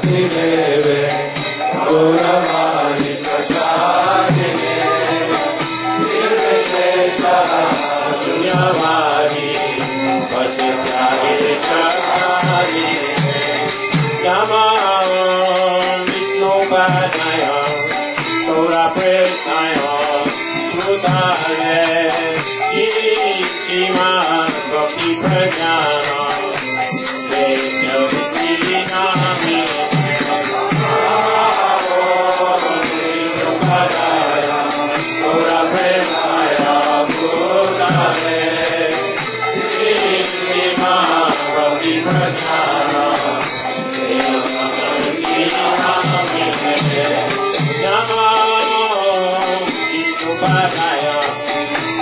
Deve Gauravani Prachadine Nirvishesha Sunyavadi Vasishyage Chakadine Nama Vishnu Padaya Sora Prestaya Sudhare Shiman Bhakti Prajnana Vishnu Viti Nami Vishnu Padaya Sora Prestaya Sudhare Shiman Bhakti Prajnana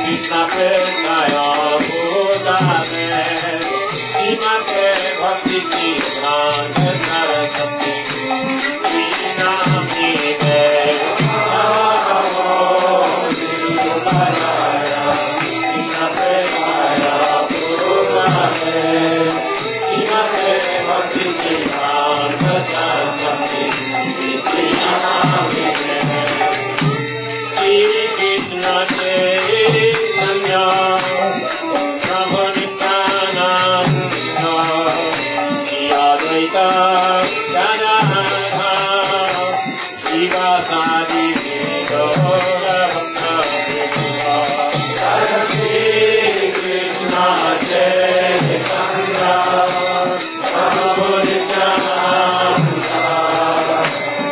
Krishna Prestaya Bhutane Srimate Bhakti Siddhanta Saraswati Srinamite Namo Vishnu Padaya Krishna Prestaya Bhutane Srimate Bhakti Siddhanta Saraswati Srinamite Krishna Chaitanya Prabhu Nityananda Shri Advaita Gadadhara Srivasadi Gaura Bhakta Shri Krishna Chaitanya Prabhu Nityananda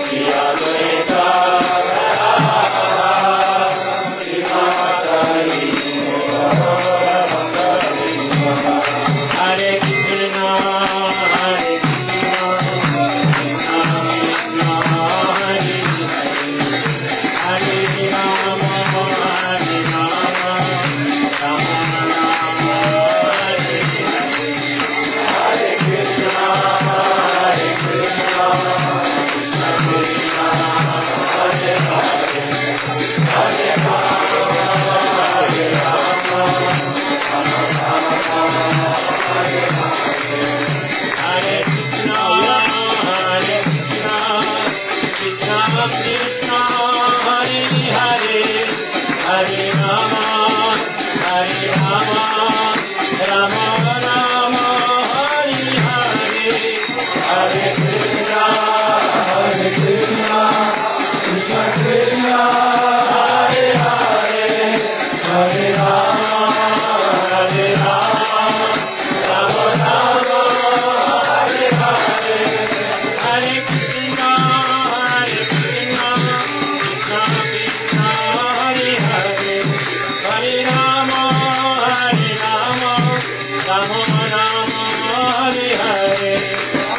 Shri Advaita Hare Krishna, Hare Krishna, Krishna Krishna, Hare Hare, Hare Rama, Hare Rama, Rama Rama, Hare Hare. Hare Krishna, Hare Krishna, Krishna Krishna, Hare Hare, Hare Rama, Hare Rama, Rama Rama, Hare Hare. Hare Krishna, Hare Krishna, Krishna Krishna, Hare Hare, Hare Rama, Hare Rama, Rama Rama, Hare Hare. Hare Krishna, Hare Krishna, Krishna Krishna, Hare Hare, Hare Rama, Hare Rama, Rama Rama, Hare Hare. Hare Krishna, Hare Krishna, Krishna Krishna, Hare Hare, Hare Rama, Hare Rama, Rama Rama, Hare Hare.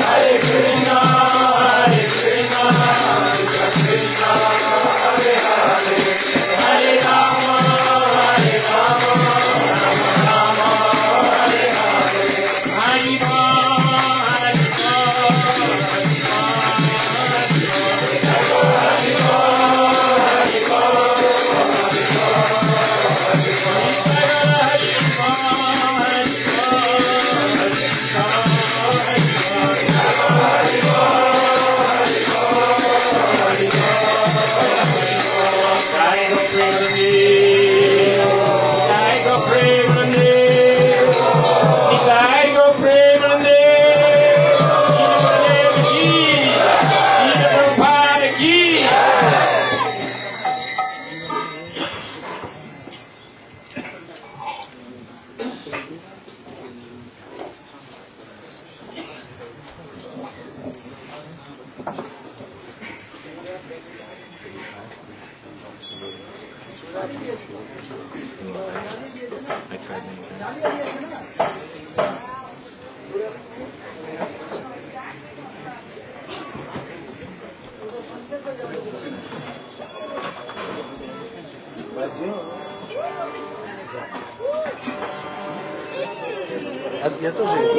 Hare Krishna, Hare Krishna, Krishna Krishna, Hare Hare, Hare Rama, Hare Rama, Rama Rama, Hare Hare. Hari Bol, Hari Bol, Hari Bol, Hari Bol, Hari Bol, Hari Я тоже.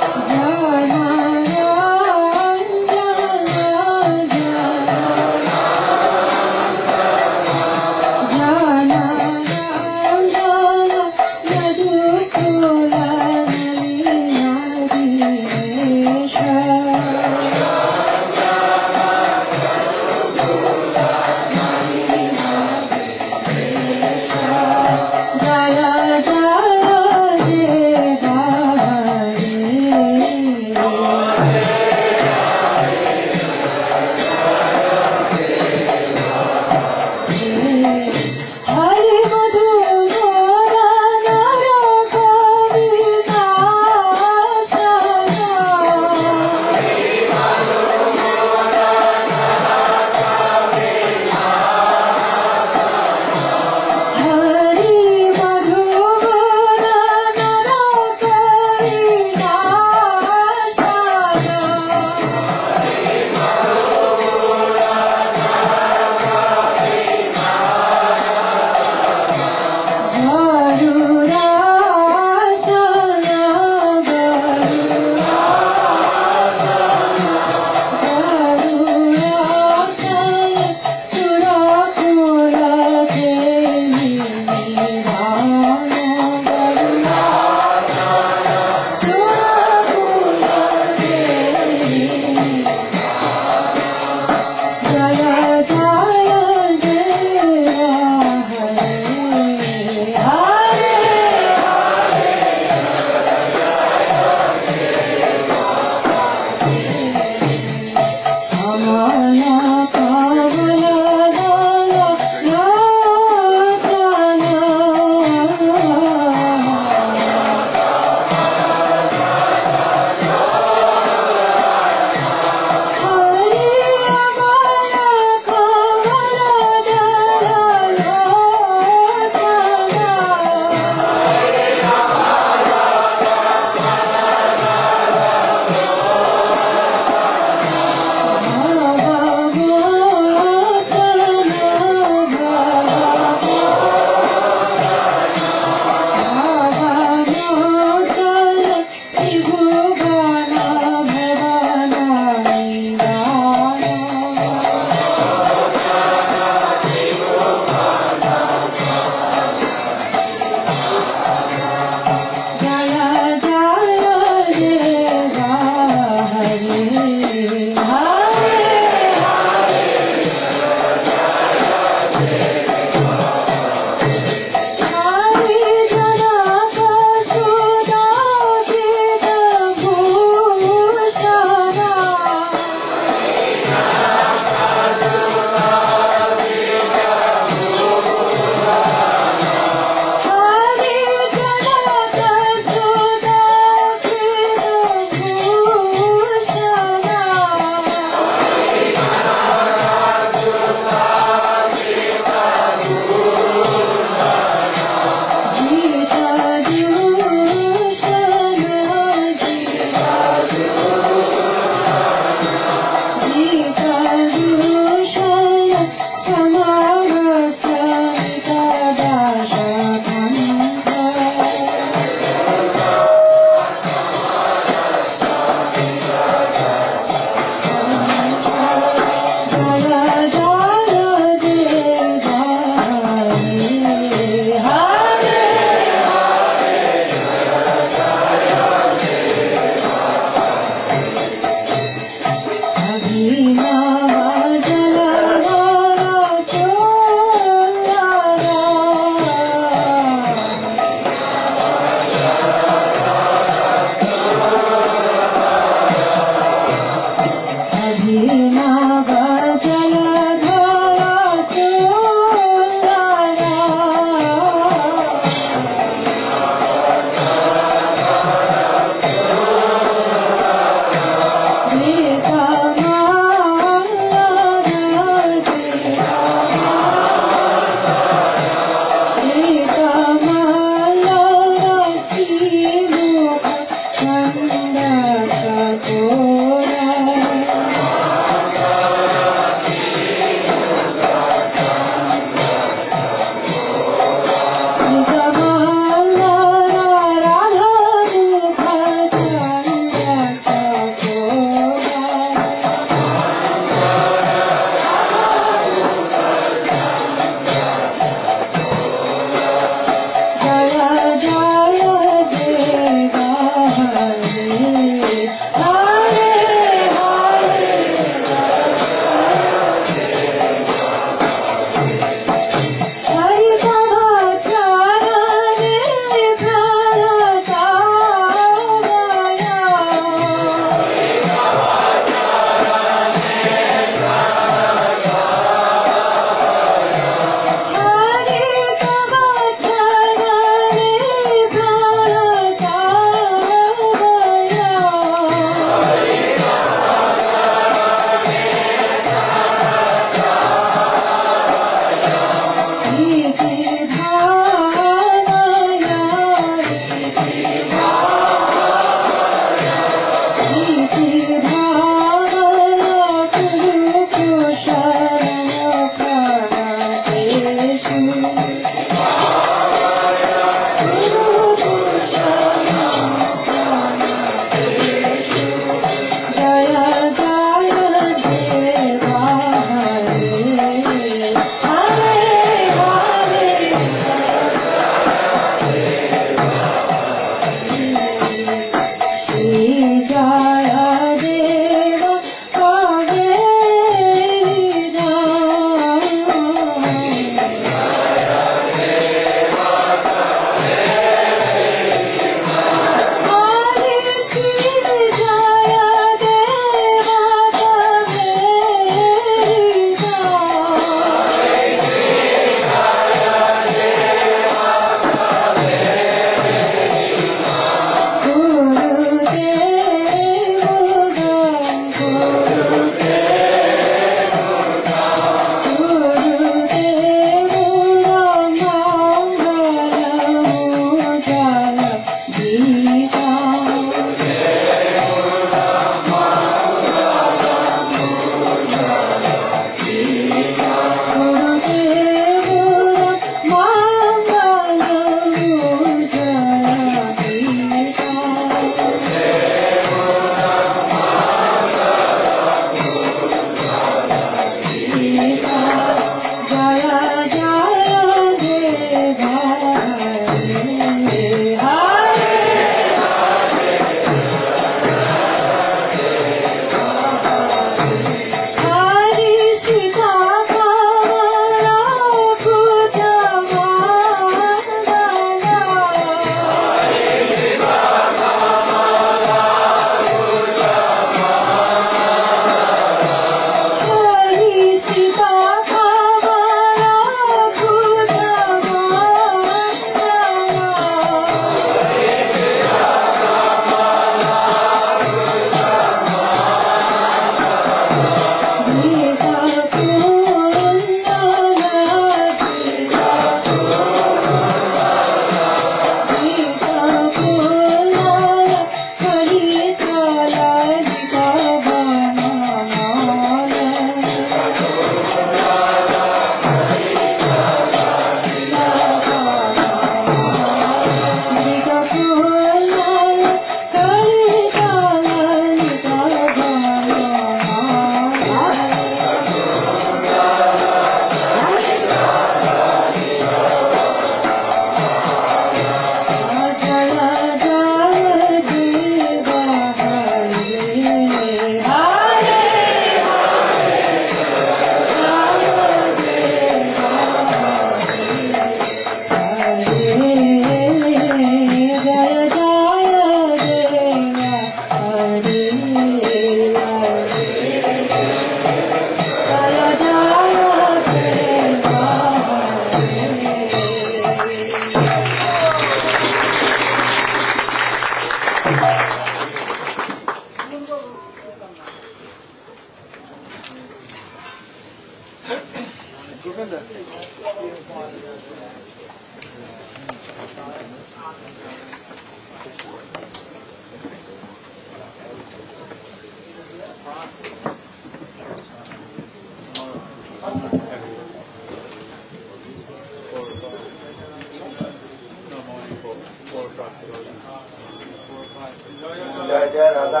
जय जय राधा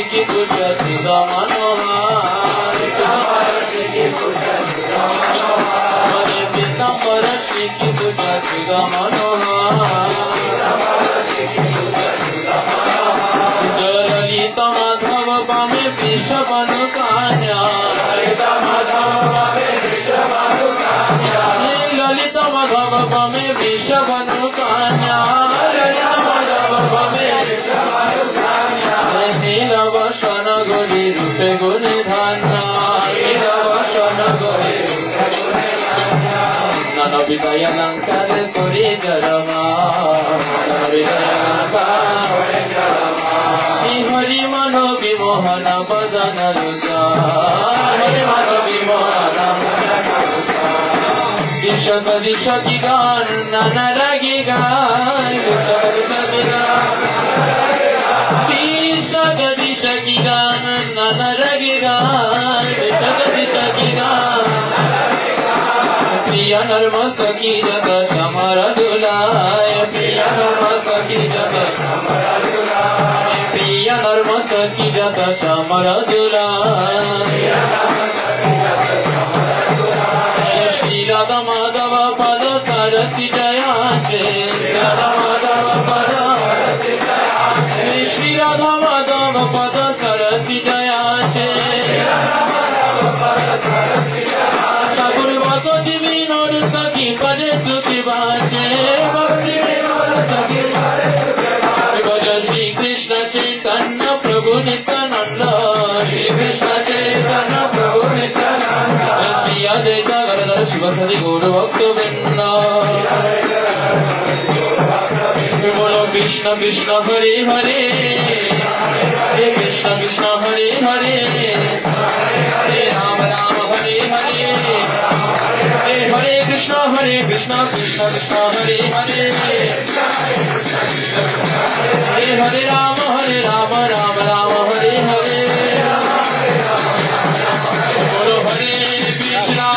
की पूजा सीधा मनोहर पीताम्बर की पूजा सीधा मनोहर ललित माधव पामे विषवनु कान्या ललित माधव पामे विषवनु कान्या नीलवसन गोरी रूपे गुणी धान्या नीलवसन गोरी none विदय अलंकार कोरी जरमा हरि मन विमोहन बदन रुजा हरि मन विमोहन दिशक दिशक गान नन रगी गान दिशक दिशक गान दिशकी गान नन रगी गान दिशकी गान प्रिय नर्म सखी जग समर दुलाय प्रिय नर्म सखी जग समर दुलाय प्रिय नर्म सखी जग समर दुलाय श्री राधा माधव पद सरसी जयाचे राधा माधव पद श्री राधा माधव पद सरसी जयाचे सगुण भगवती विनोद सखी पदे सुखी बाचे भक्ति विनोद सखी भज श्री कृष्ण चैतन्य प्रभु नित्यानंद श्री कृष्ण चैतन्य प्रभु नित्यानंद श्री अद्वैत गदाधर शिव सदि गौर भक्त वृंद बोलो कृष्ण कृष्ण हरे हरे हरे कृष्ण कृष्ण हरे हरे हरे राम राम हरे हरे हरे कृष्ण कृष्ण कृष्ण हरे हरे हरे राम राम राम हरे हरे बोलो हरे कृष्णा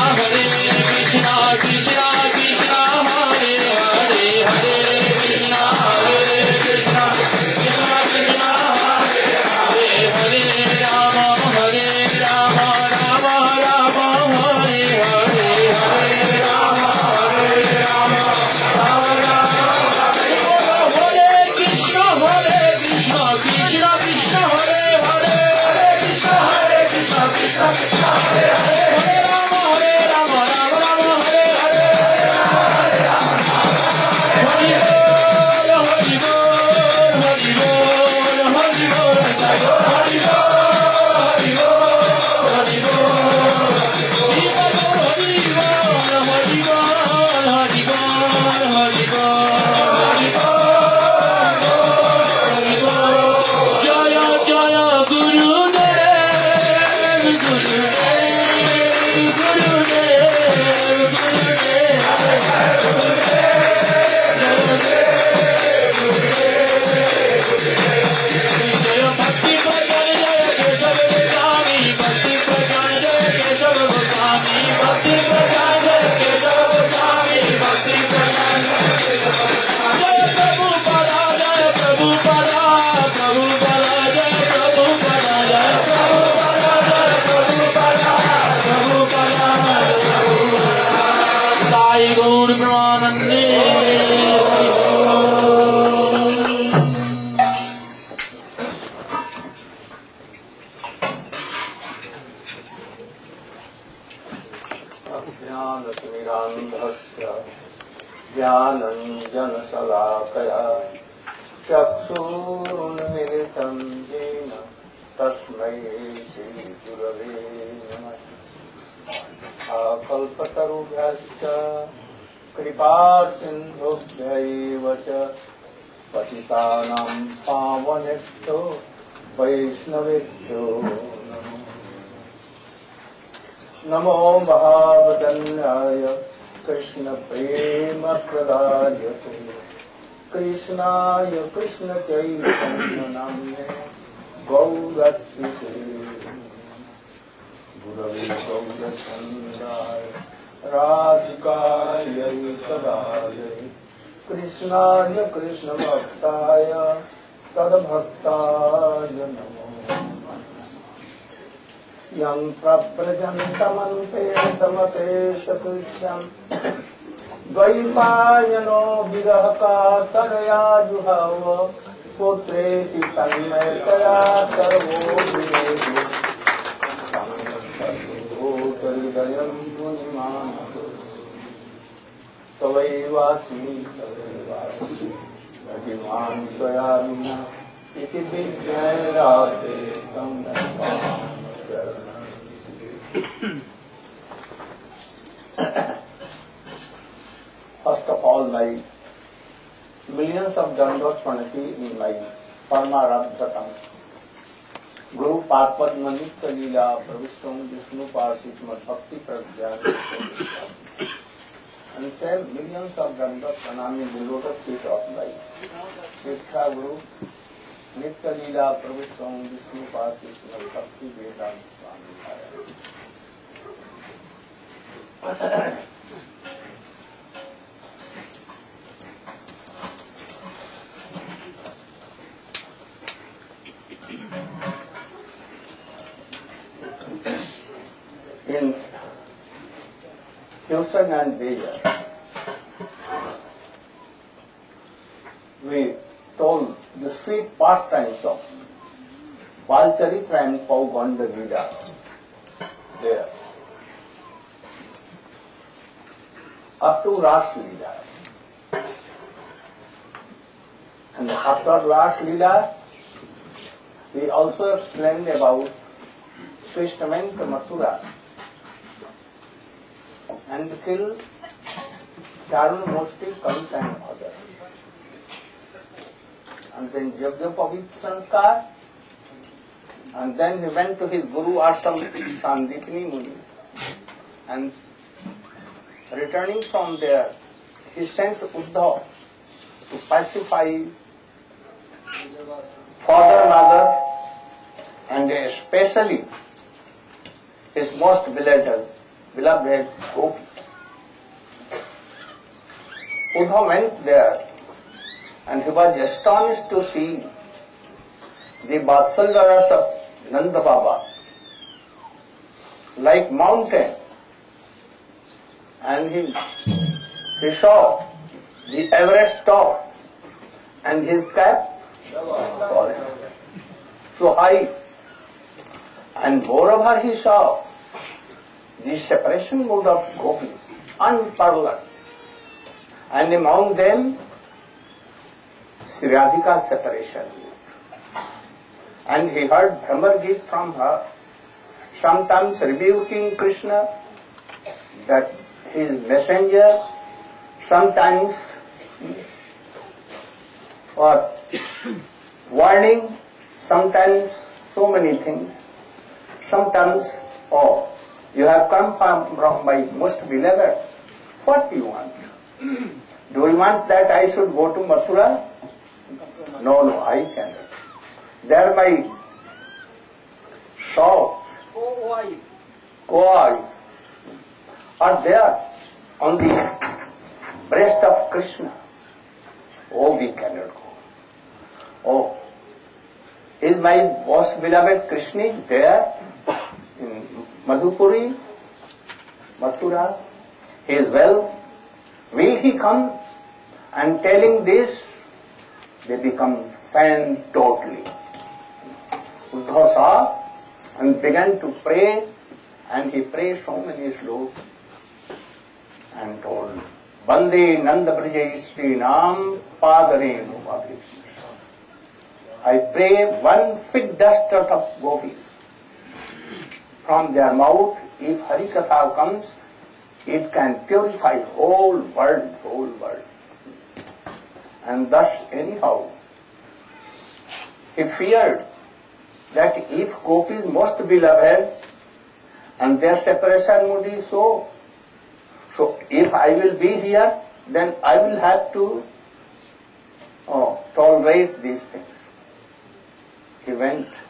कृष्णा कृष्णा हरे हरे हरे कृष्णा कृष्णा कृष्णा हरे हरे राम राम हरे हरे हरे राम राम हरे कृष्ण चक्षुरुन्मिलितं येन तस्मै श्रीगुरवे नमः। कल्पतरुभ्यश्च कृपासिन्धुभ्यैव च पतितानां पावनेभ्यो वैष्णवेभ्यो नमो महावदन्याय कृष्णप्रेमप्रदायते कृष्णाय कृष्णचैतन्यनाम्ने गौरत्रिसे गुरवे गौरचन्द्राय राधिकायै तदायै कृष्णाय कृष्णभक्ताय तद्भक्ताय नमो यं प्रव्रजन्तमन्तेतमपेशकृत्यं द्वैपायनो विरहकातरया जुहाव पुत्रेति तन्मयतया सर्वो विनेहि हृदयं मुनिमानतो तवैवास्मि अजिमां त्वया विना इति विज्ञायराते तं First of all, my millions of Dandvat Pranati in my Paramaradhatam. Guru Padpad Manitya Leela Pravishtam Vishnu Parshitmat Bhakti Pragyan. And say millions of Dandvat Pranami below the feet of my Shiksha Guru Nitya Leela Pravishtam Vishnu Parshitmat Bhakti Vedanta Swami Maharaja. In Houston and BADGER, we told the sweet pastimes of Balcharitra and Pauganda Vida there, up to Ras Leela. And after Ras Leela, we also explained about Krishna went to Mathura and killed Charun Mosti, Kans and others. And then Jagjapavit Sanskar, and then he went to his Guru Ashram Sandipini Muni, and returning from there, he sent Uddhav to pacify father, mother, and especially his most beloved gopis. Uddhav went there and he was astonished to see the Vatsalyaras of Nanda Baba like mountain, and he saw the Everest top and his cap so high, and moreover he saw the separation mode of gopis, unparalleled, and among them Sri Radhika's separation. And he heard Brahma Geet from her, sometimes rebuking Krishna, that his messenger, sometimes warning, sometimes so many things, sometimes, oh, you have come from my most beloved, what do you want? Do you want that I should go to Mathura? No, I cannot. There my souls, co-eyes are there on the breast of Krishna. Oh, we cannot go. Oh, is my most beloved Krishna there in Madhupuri, Mathura? He is well. Will he come? And telling this, they become fan totally. Uddhav saw and began to pray, and he prayed so many slokas and told, Bande Nanda Brajai Nam Padare Nupabhishna. I pray one fit dust of gopis. From their mouth, if Hari Katha comes, it can purify whole world. And thus, anyhow, he feared that if gopis most beloved and their separation would be so if I will be here, then I will have to tolerate these things. He went.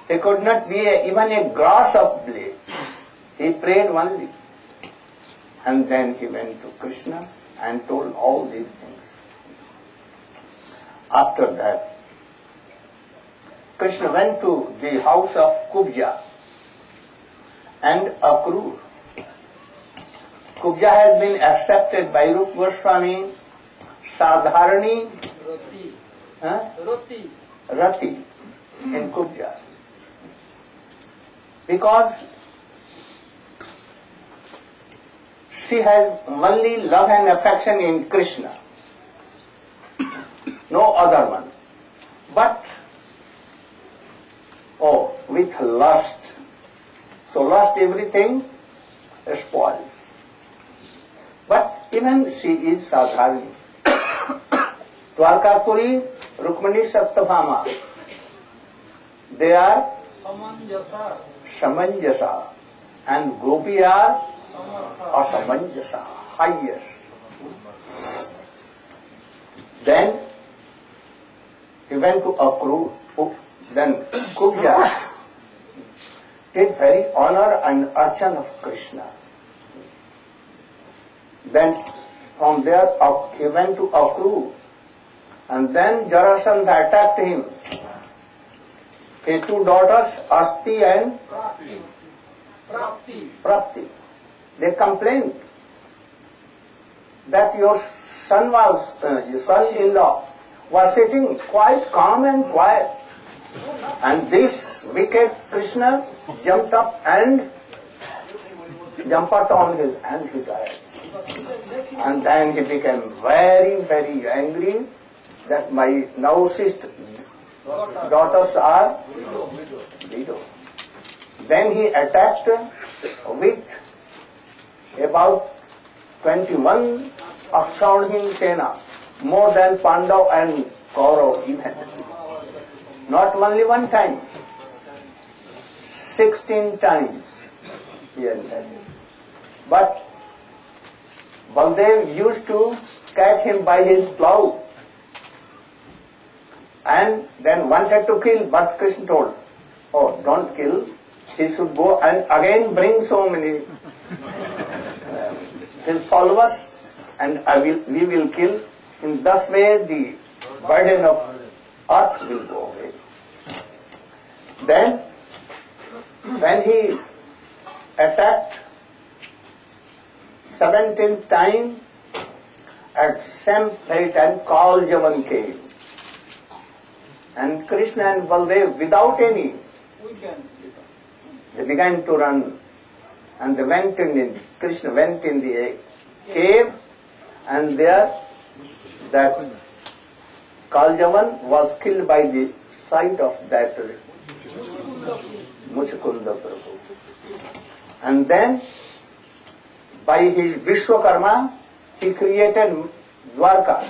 He could not be even a grass of blade. He prayed only. And then he went to Krishna and told all these things. After that, Krishna went to the house of Kubja and Akrur. Kubja has been accepted by Rupa Goswami, Sadharani, Rati in Kubja. Because she has only love and affection in Krishna, no other one. But, with lust. So lust everything spoils. But even she is Sadharani. Dwarkapuri, Rukmani, Saptabhama, they are Samanjasa, and Gopi are Asamanjasa, highest. Then he went to Akrur. Then Kubja did very honor and archan of Krishna. Then from there he went to Akrur, and then Jarasandha attacked him. His two daughters, Asti and Prapti. They complained that your son-in-law was sitting quite calm and quiet, and this wicked Krishna jumped up and jumped on his and he died. And then he became very, very angry that my now sister daughters are widow. Then he attacked with about 21 Akshaudhin Sena, more than Pandav and Kaurav even. Not only one time, 16 times he attacked. But Baldev used to catch him by his plough and then wanted to kill, but Krishna told, don't kill, he should go and again bring so many his followers, and we will kill. In this way the burden of earth will go away. Then when he attacked 17th time, at same time Kaljavan came, and Krishna and Baldev without any, they began to run, and they went Krishna went in the cave, and there that Kaljavan was killed by the sight of that Muchukunda Prabhu. And then by his Vishwakarma, he created Dwarka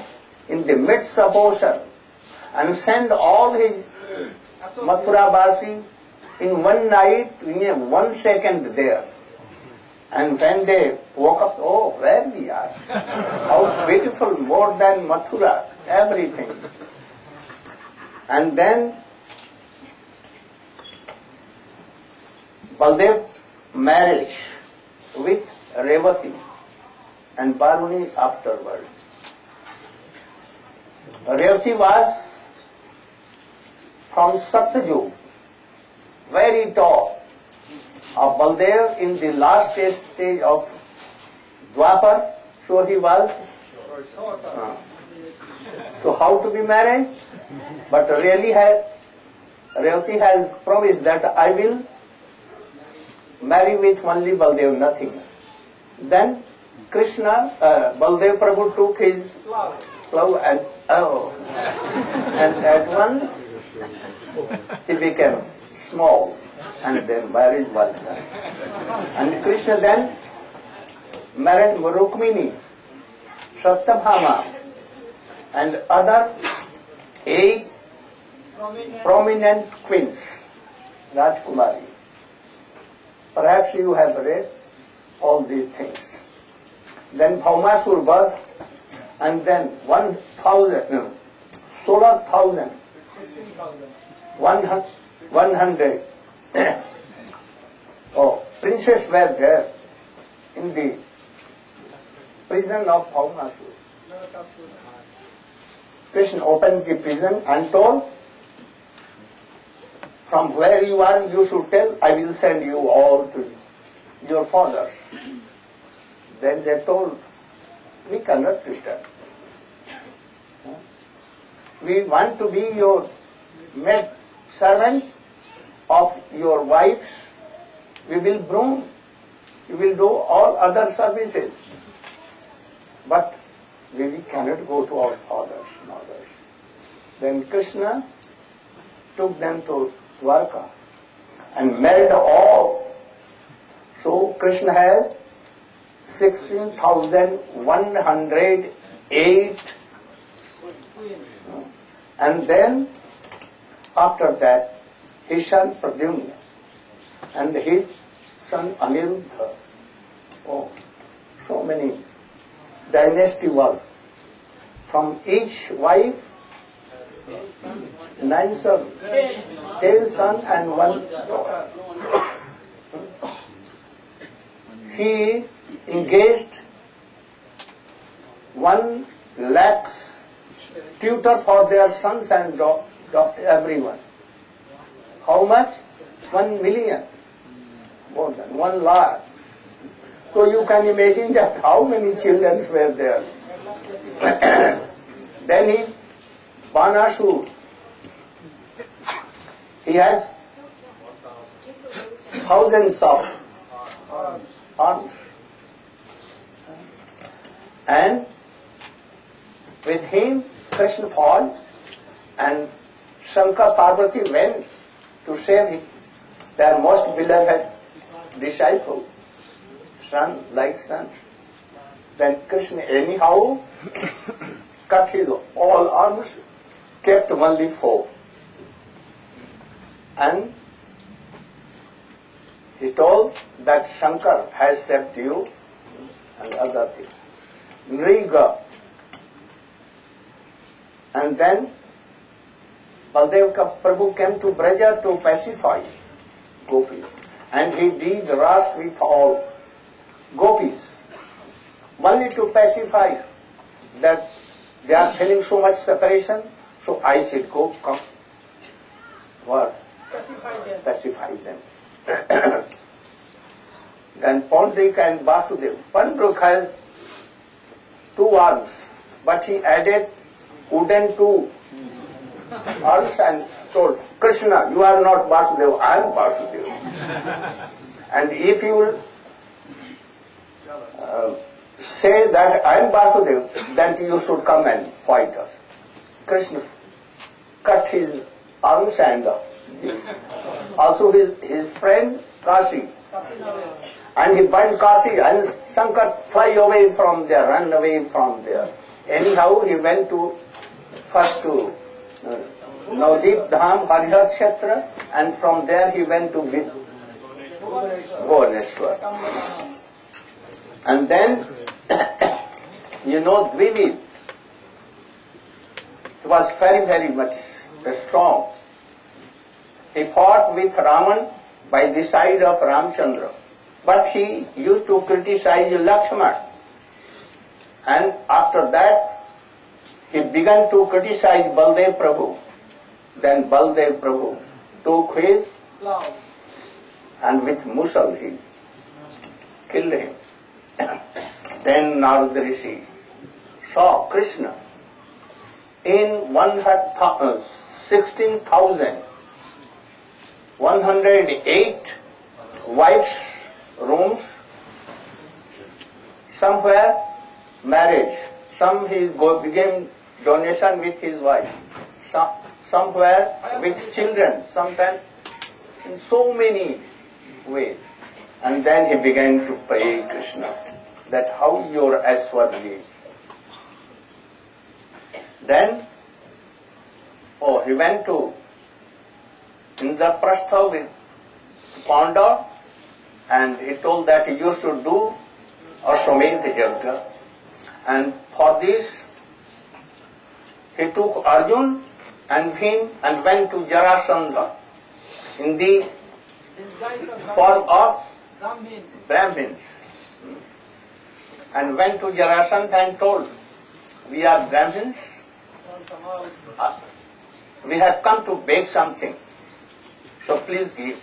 in the midst of ocean and sent all his Mathura-Vasi in one night, in 1 second there. And when they woke up, where we are? How beautiful, more than Mathura, everything. And then Baldev marriage with Revati and Baruni afterward. Revati was from Satyajug, very tall. Baldev in the last stage of Dwapar, so he was. So how to be married? But really Revati has promised that I will marry with only Baldev, nothing. Then Krishna, Baldev Prabhu took his plough and at once he became small, and then marriage was done. And Krishna then married Rukmini, Satyabhama, and other 8 prominent queens, Rajkumari. Perhaps you have read all these things. Then Bhaumasur birth, and then 16,000, 100 princes were there in the prison of Bhaumasur. Krishna opened the prison and told, from where you are, you should tell, I will send you all to your fathers. Then they told, we cannot return. We want to be your maid servant of your wives. We will groom. We will do all other services. But we cannot go to our fathers, mothers. Then Krishna took them to Dwarka and married all. So Krishna had 16,108, and then after that his son Pradyumna and his son Aniruddha. Oh, so many dynasty was. From each wife 9 sons, 10 sons and 1 daughter. He engaged 1 lakh tutors for their sons and everyone. How much? 1 million. More than 1 lakh. So you can imagine that how many children were there. Then he, Banasur, he has thousands of arms. And with him, Krishna fought, and Shankar Parvati went to save him, their most beloved disciple, son like son. Then Krishna anyhow cut his all arms, kept only 4. And he told that Shankar has saved you and other things. Nriga. And then Baldeva Prabhu came to Braja to pacify gopis. And he did ras with all gopis, only to pacify that they are feeling so much separation. So I said, go, come. What? Pacify them. Then Pandrik and Vasudev. Pandrik has 2 arms, but he added wooden 2 arms and told, Krishna, you are not Vasudev, I am Vasudev. And if you will say that I am Vasudev, then you should come and fight us. Krishna cut his arms and also his friend Kasi. And he burned Kasi, and Shankar fly away from there, run away from there. Anyhow, he went to first to Navdeep Dham, Harihar Kshetra, and from there he went to Bhuvaneshwar. And then, you know, Dvivid, he was very, very much strong. He fought with Raman by the side of Ramchandra. But he used to criticize Lakshmana. And after that, he began to criticize Baldev Prabhu. Then Baldev Prabhu took his plough and with Musal he killed him. Then Narada Rishi saw Krishna in 16,108 wives' rooms, somewhere marriage, some he became donation with his wife, somewhere with children, sometimes in so many ways. And then he began to pray Krishna, that how your Aishwarya is. Then, he went to Indraprastha with Panda, and he told that you should do Ashwamedha Yajna. And for this, he took Arjun and Bhim and went to Jarasandha in the form of Brahmins. And went to Jarasandha and told, we are Brahmins, we have come to beg something, so please give.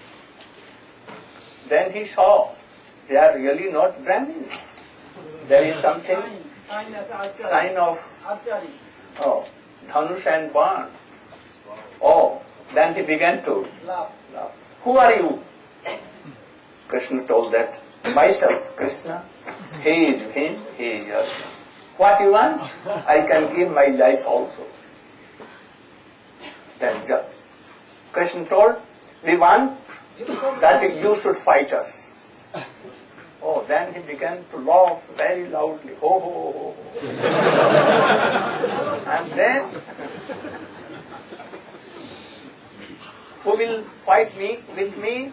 Then he saw, they are really not Brahmins. There is something, sign of Dhanush and Ban. Then he began to laugh. Who are you? Krishna told that, myself, Krishna. He is him, he is yours. What you want? I can give my life also. Then Krishna told, we want that you should fight us. Then he began to laugh very loudly. Ho, ho, ho, ho. And then, who will fight with me?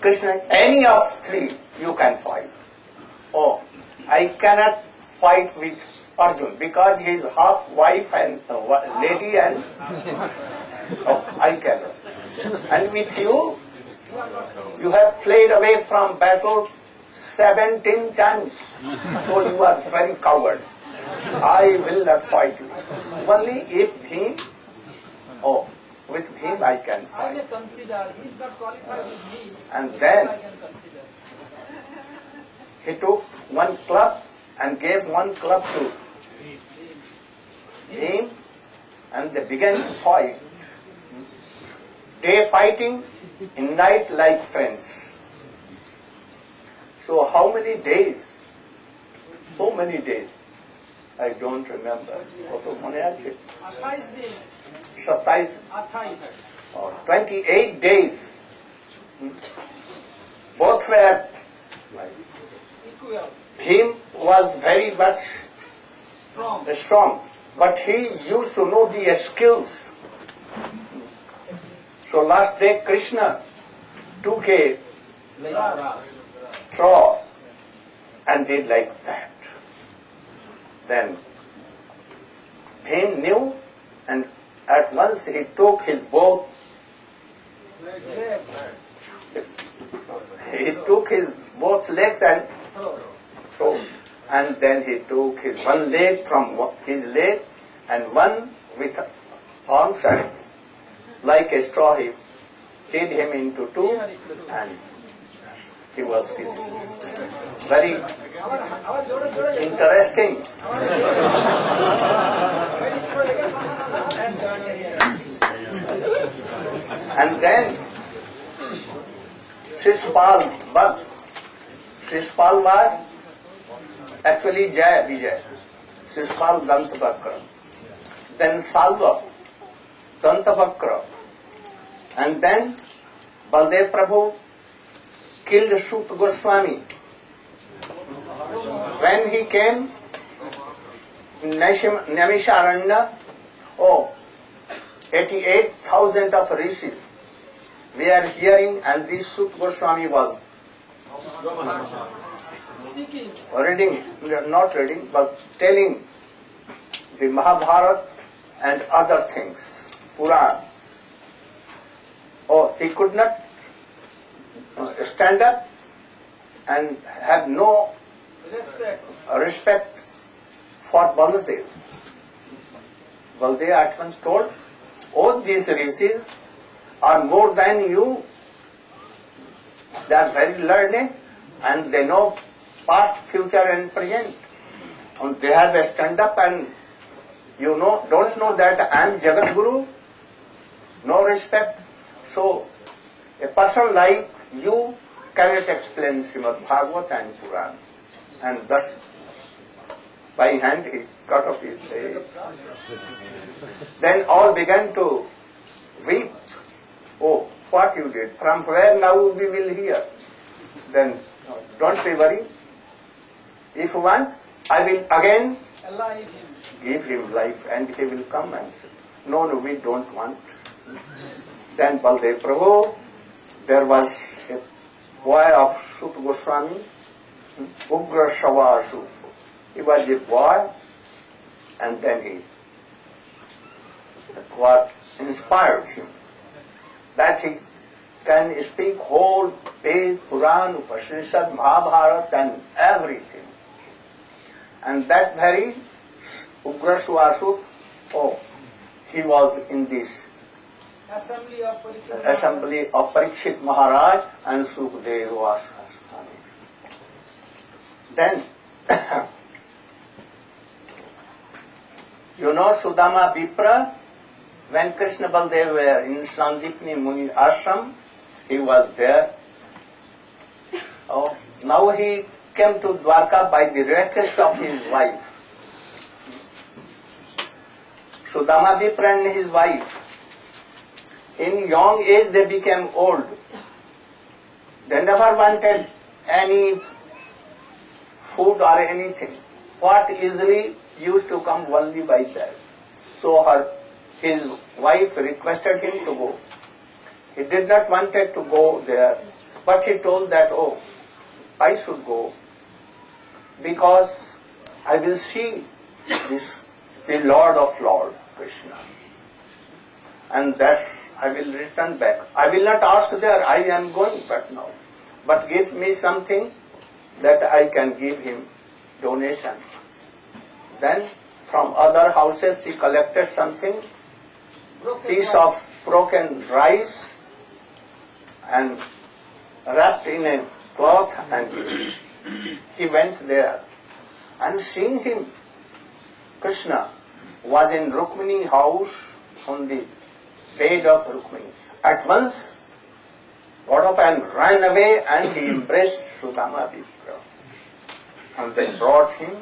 Krishna, any of three you can fight. I cannot fight with Arjun because he is half wife and lady and I cannot. And with you, you have fled away from battle 17 times. So you are very coward. I will not fight you. Only if him, with him I can fight. I can consider, he is not qualified with me. And then I can consider. He took one club and gave one club to him, and they began to fight. Day fighting, in night like friends. So how many days? So many days. I don't remember. 28 days. Both were him was very much strong, but he used to know the skills. So last day Krishna took a straw and did like that. Then him knew, and at once he took his both. He took his both legs and so, and then he took his one leg from his leg and one with arms, and like a straw he did him into two, and he was finished. Very interesting. And then Shishpal was actually Jai Vijay. Shishpal Dantavakra. Then Salva Dantavakra. And then Baldev Prabhu killed Srila Goswami. When he came in Naimisharanya, 88,000 of rishis we are hearing, and this Srila Goswami was reading, not reading, but telling the Mahabharata and other things, Puran. He could not stand up and had no respect for Baladev. Baladev at once told, these rishis are more than you. They are very learned and they know past, future and present. And they have a stand up, and don't know that I am Jagat Guru. No respect. So a person like you cannot explain Srimad Bhagavad and Puran. And thus by hand he cut off his leg. Then all began to weep. Oh, what you did, from where now we will hear. Then don't be worried. If you want, I will again give him life and he will come and say, no, we don't want. Then Baldev Prabhu, there was a boy of Sut Goswami, Ugra Shavasu. He was a boy, and then God inspired him that he can speak whole Ved, Puran, Upanishad, Mahabharata and everything. And that very Ugra Shavasu, he was in this assembly of Parikshit Maharaj and Sukadeva was. Then, you know Sudama Vipra, when Krishna Baldev were in Sandipni Muni Ashram, he was there. Now he came to Dwarka by the request of his wife. Sudama Vipra and his wife, in young age they became old. They never wanted any food or anything. What easily used to come only by that. So his wife requested him to go. He did not wanted to go there, but he told that, I should go because I will see the Lord of Lord, Krishna. And thus I will return back. I will not ask there, I am going back now. But give me something that I can give him donation. Then from other houses he collected something, piece of broken rice and wrapped in a cloth, and he went there. And seeing him, Krishna was in Rukmini house on the bed of Rukmini. At once got up and ran away and he embraced Sudama Vipra. And they brought him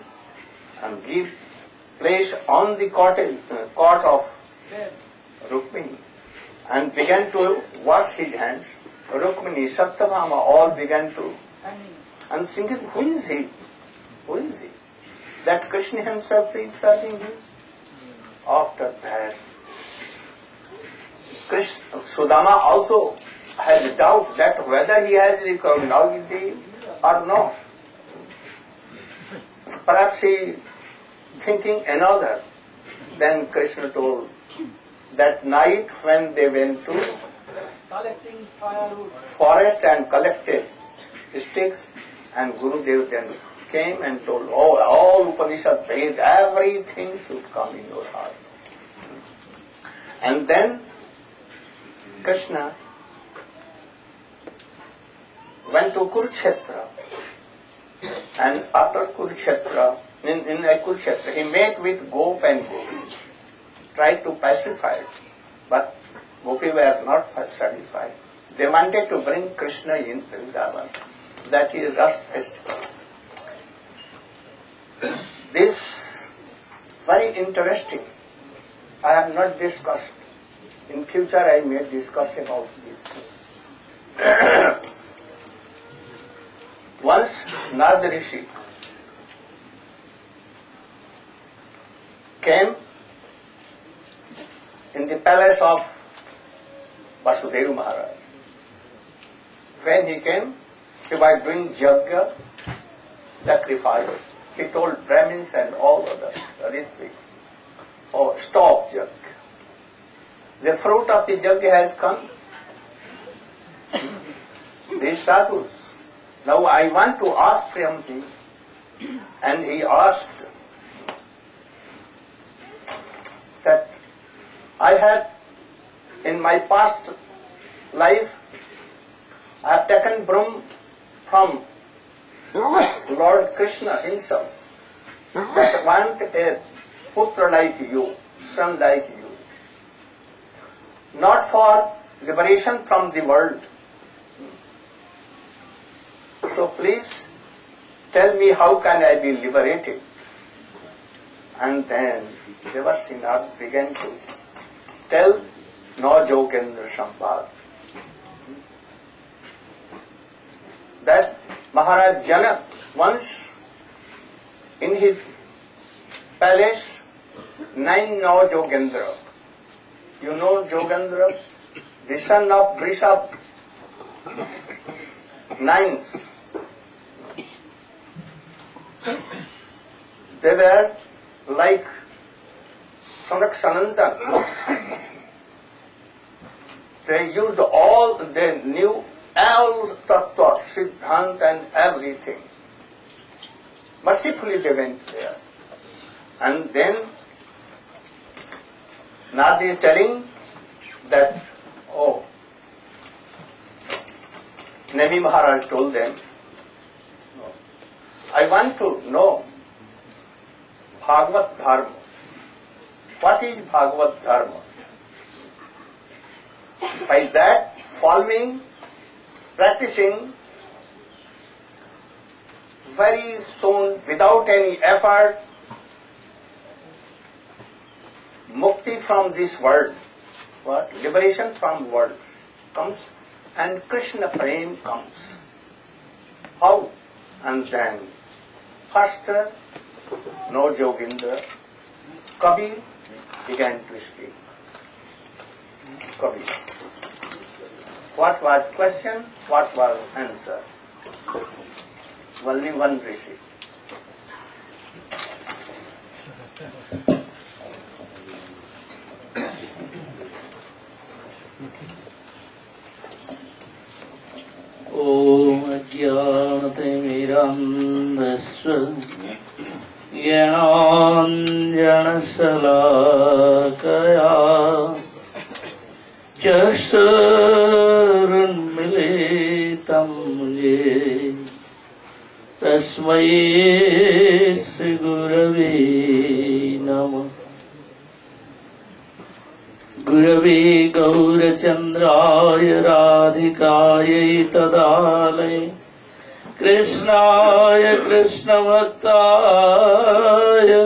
and gave place on the cot of Rukmini and began to wash his hands. Rukmini, Satyabhama, all began to and thinking, who is he? Who is he? That Krishna himself is serving him. After that, Sudama also has a doubt that whether he has recognized him or not. Perhaps he thinking another. Then Krishna told that night when they went to collecting firewood, forest and collected sticks, and Gurudeva then came and told, all Upanishad, Ved, everything should come in your heart. And then Krishna went to Kurukshetra, and after Kurukshetra, in Kurukshetra, he met with Gop and Gopi, tried to pacify it, but Gopi were not satisfied. They wanted to bring Krishna in Vrindavan. That is Ras festival. This very interesting. I have not discussed. In future I may discuss about these things. Once Narada Rishi came in the palace of Vasudeva Maharaj. When he came, he was doing yajna, sacrifice. He told Brahmins and all other Ritvik, stop yajna. The fruit of the yajna has come. These sadhus. Now I want to ask from him. And he asked that I have, in my past life, I have taken broom from Lord Krishna himself. That want a putra like you, son like you. Not for liberation from the world. So please tell me how can I be liberated. And then Devasinat began to tell Naujokendra Sampad that Maharaj Janak once in his palace 9 Naujogendra. You know Jogendra, the son of Brishab, 9s. They were like Sanak Sanandan. They used all, they knew all tattva, siddhant and everything. Mercifully they went there. And then Narad is telling that, oh, Nemi Maharaj told them, I want to know Bhagavad Dharma. What is Bhagavad Dharma? By that, following, practicing, very soon, without any effort, mukti from this world, what? Liberation from worlds comes, and Krishna Prem comes. How? And then, first, no Jogendra, Kabir began to speak. Kabir. What was question? What was answer? Only one received. Om Ajnanatirmirandhasva Jnananjanasalakaya Chakshurunmilitam Ye Tasmai Sri Gurave Namah. Gurave Gaurachandraya Radhikaya Tadalaya Krishnaya Krishna Bhaktaya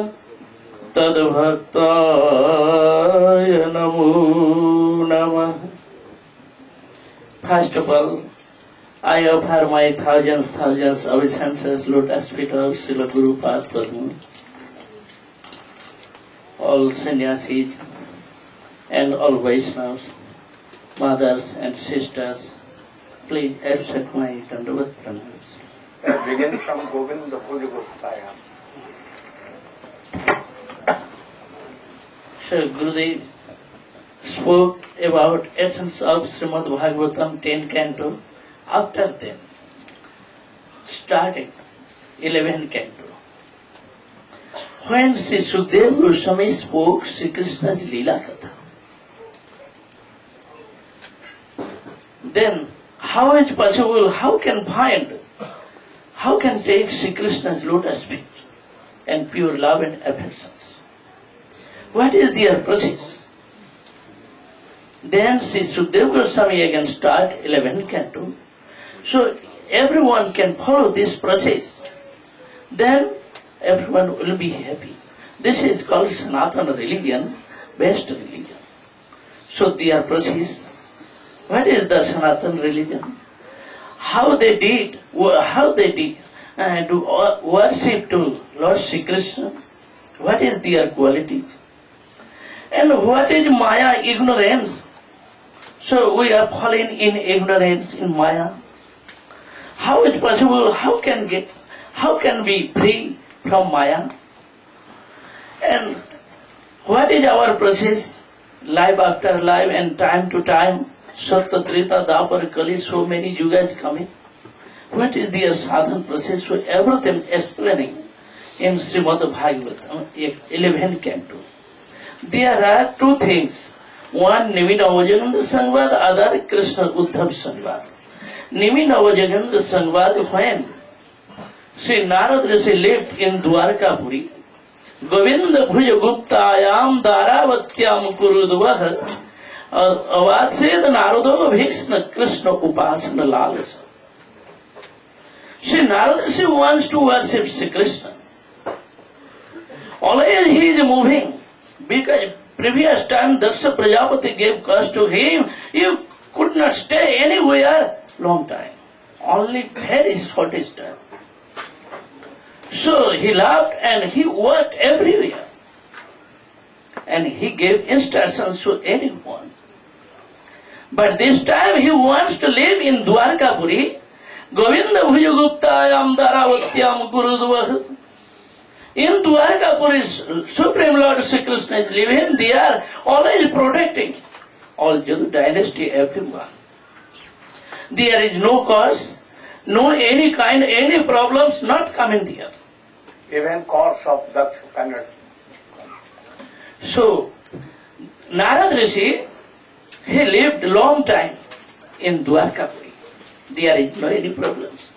Tadbhaktaya Namo Namah. First of all, I offer my thousands obeisances lotus feet of Srila Guru Padma, all sannyasis and all Vaishnavas, mothers and sisters, please accept my Dandavat pranams. Begin from Govinda Pujaguptaya. So Gurudev spoke about essence of Srimad Bhagavatam 10 canto. After then, started 11 canto. When Sri Sukadeva Goswami spoke Sri Krishna's Leela Katha, then how is possible, how can take Sri Krishna's lotus feet and pure love and affections? What is their process? Then Sri Sukadeva Goswami again start 11 canto. So everyone can follow this process. Then everyone will be happy. This is called Sanatana religion, best religion. So their process. What is the Sanatana religion? How they did to worship to Lord Sri Krishna. What is their qualities? And what is Maya, ignorance? So we are falling in ignorance, in Maya. How is possible? How can be free from Maya? And what is our process? Life after life and time to time, Sattva, Treta, Dwapar, Kali, so many yugas coming. What is their sadhana process? So everything explaining in Srimad Bhagavatam 11 canto. There are two things. One, Nimi Navajagendra Sangvad, other Krishna Uddhav Sangvad. Nimi Navajagendra Sangvad, when Sri Narad Rishi lived in Dwarkapuri, Govinda Bhuja Guptayam Daravatyam Kurudvaha Avatsed Narado Bhishna Krishna Upasana Lalasa. Sri Narad Rishi wants to worship Sri Krishna. Always he is moving. Because previous time Daksha Prajapati gave curse to him, you could not stay anywhere long time. Only very shortest time. So he loved and he worked everywhere. And he gave instructions to anyone. But this time he wants to live in Dwarkapuri. Govinda Bhujaguptayam Daravatyam Gurudeva. In Dwarkapuri, Supreme Lord Sri Krishna is living. They are always protecting all Jadu dynasty, everyone. There is no cause, no any kind, any problems not coming there. Even course of Daksha cannot. So, Narad Rishi, he lived long time in Dwarkapuri. There is no any problems.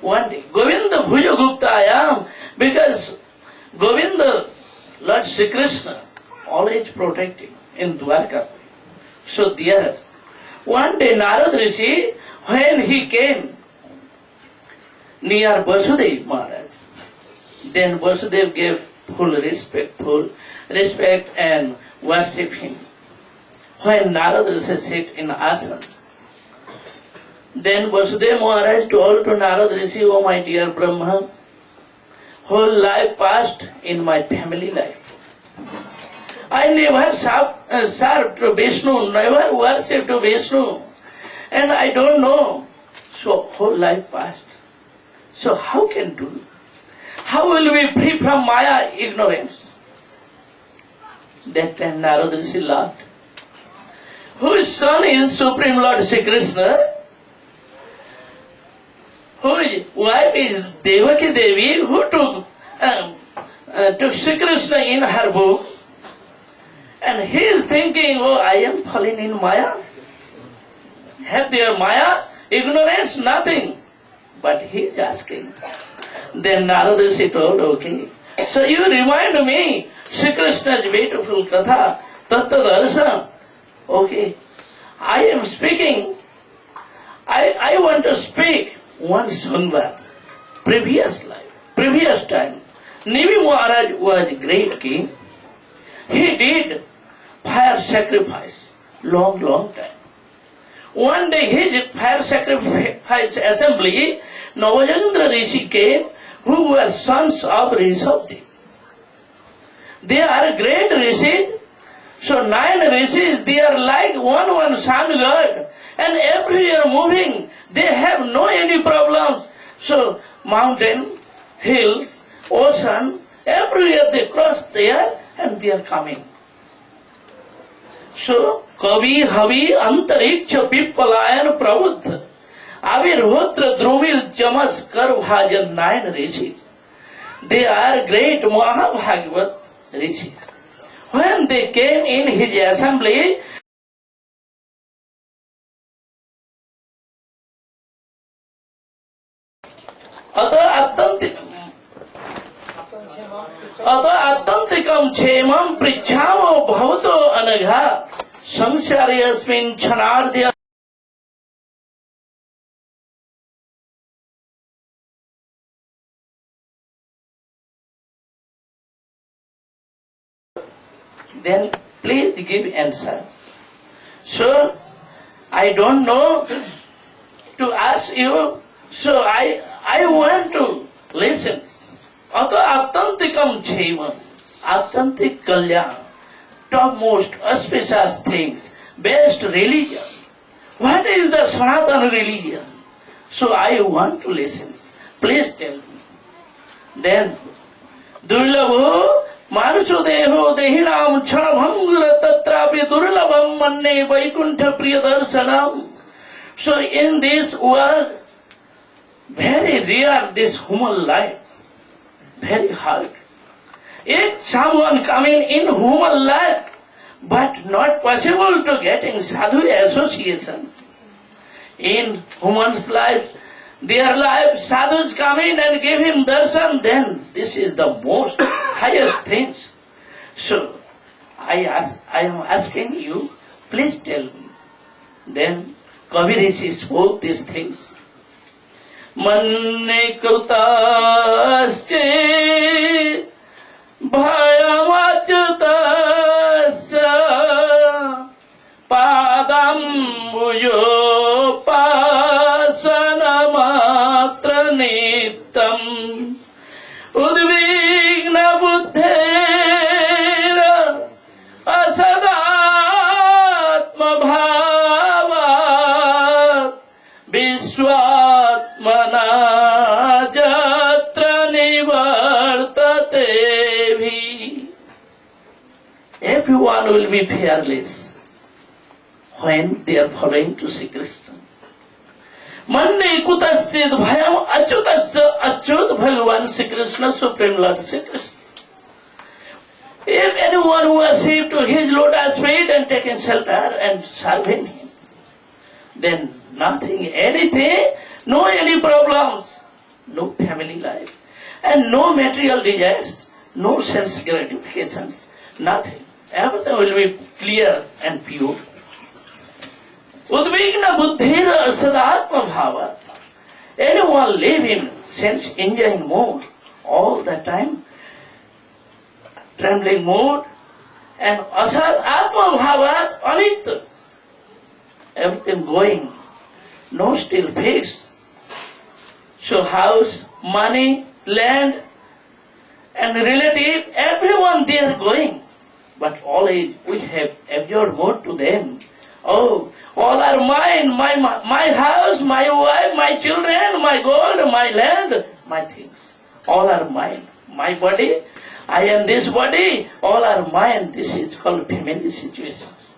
One day, Govinda Bhujaguptayam, because Govinda, Lord Sri Krishna, always protecting in Dwarkapuri. So there, one day Narad Rishi, when he came near Vasudev Maharaj, then Vasudev gave full respect and worship him. When Narad Rishi sat in asana, then Vasudev Maharaj told to Narad Rishi, "Oh my dear Brahma, whole life passed in my family life. I never served to Vishnu, never worshipped to Vishnu, and I don't know. So whole life passed. So how can do? How will we free from Maya ignorance?" That time Narad Rishi laughed. Whose son is Supreme Lord Sri Krishna? Whose wife is Devaki Devi, who took Sri Krishna in her womb? And he is thinking, "Oh, I am falling in Maya." Have their Maya ignorance? Nothing. But he is asking. Then Narada Rishi told, "Okay. So you remind me Sri Krishna's beautiful katha, tattva darshan. Okay. I am speaking. I want to speak one Sanvad. Previous life, previous time. Nivi Maharaj was a great king. He did fire sacrifice long time. One day his fire sacrifice assembly, Navajendra Rishi came, who were sons of Rishabdev. They are great rishis. So 9 rishis, they are like one sun god, and everywhere moving. They have no any problems. So mountain, hills, ocean, everywhere they cross there and they are coming. So Kavi, Havi, Antariksha, Pippalayan, Prabuddha, Avirhotra, Drumil, Chamas, Karvajan, 9 rishis. They are great Mahabhagavat rishis. When they came in his assembly, Attantikam Chemam Prichamo Bhavato Anagha Samsaryasmin Chanardya. Then please give answers. So I don't know to ask you, so I want to listen. Ato Attantikam Chemam, Attantik Kalyan, topmost auspicious things, best religion. What is the Sanatana religion? So I want to listen. Please tell me. Then Durlabho Manuso Deho Dehinam Chanabhangura Tatrapi Durlabham Manne Vaikuntha Priyadarshanam. So in this world, very rare this human life. Very hard. If someone coming in human life, but not possible to getting sadhu associations. In human's life, their life, sadhus come in and give him darshan, then this is the most highest things. So, I am asking you, please tell me. Then, Kavi Rishi spoke these things. Manne Kautasche Bhayamachyutasya padambujopasanamatra nittam udvigna buddhera asadatma bhavat vishwatmana jatra nivartate bhi. Everyone will be fearless when they are following to Sri Krishna. Mande kutasid bhayam achyutasya achyut Bhagavan Sri Krishna, Supreme Lord Sri Krishna. If anyone who has received to his lotus feet and taken shelter and serving him, then nothing, anything, no any problems, no family life, and no material desires, no sense gratifications, nothing. Everything will be clear and pure. Udvigna buddhira sadatma bhavat. Anyone live in sense enjoying mood all the time, trembling mood, and asad atma bhavat anitya. Everything going, no still fixed. So house, money, land, and relative, everyone they are going. But always we have absorbed more to them. Oh, all are mine, my house, my wife, my children, my gold, my land, my things. All are mine. My body, I am this body, all are mine. This is called family situations.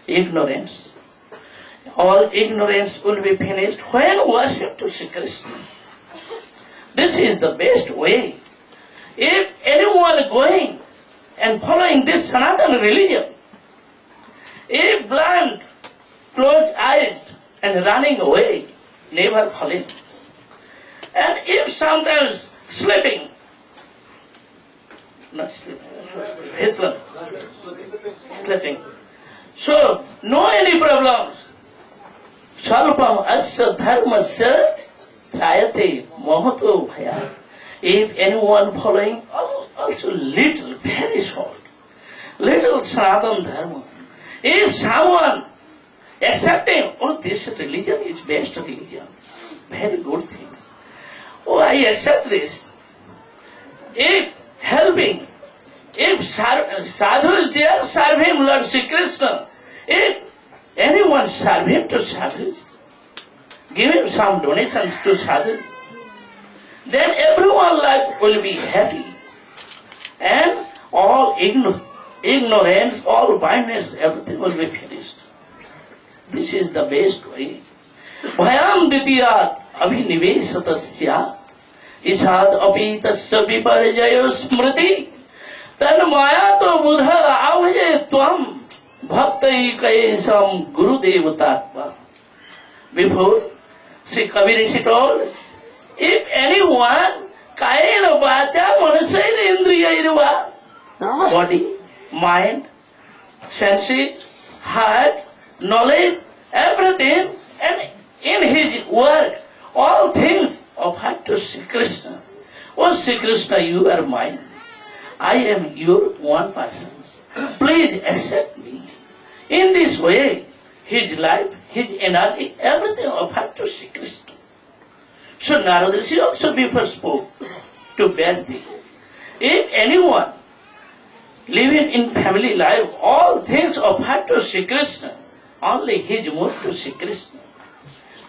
Ignorance. All ignorance will be finished when worship to Sri Krishna. This is the best way. If anyone going and following this Sanatana religion, if blind, closed eyes and running away, never falling. And if sometimes sleeping, not sleeping, sleeping. So, no any problems. Salpam asya dharmasya trayate mohato bhayat. If anyone following also little, very short, little Sanatana Dharma, if someone accepting, oh, this religion is best religion, very good things. Oh, I accept this. If helping, if sadhu is there, serve him, Lord Sri Krishna. If anyone serve him to sadhus, give him some donations to sadhus, then everyone life will be happy. And all ignorance, all blindness, everything will be finished. This is the best way. Bhayam ditiyat abhinivesatasya isad apitasya viparjayo smriti tan maya to buddha avhaye tvam bhaktai kaesam Gurudeva tatva. Before, Sri Kabir Rishi told, if anyone kayena vacha manasaya indriya body, mind, senses, heart, knowledge, everything, and in his work, all things of heart to Sri Krishna. Oh Sri Krishna, you are mine. I am your one person. Please accept me. In this way, his life, his energy, everything of heart to Sri Krishna. So Narada Rishi also before spoke to Bhakti. If anyone living in family life, all things of heart to Sri Krishna, only his mood to Sri Krishna.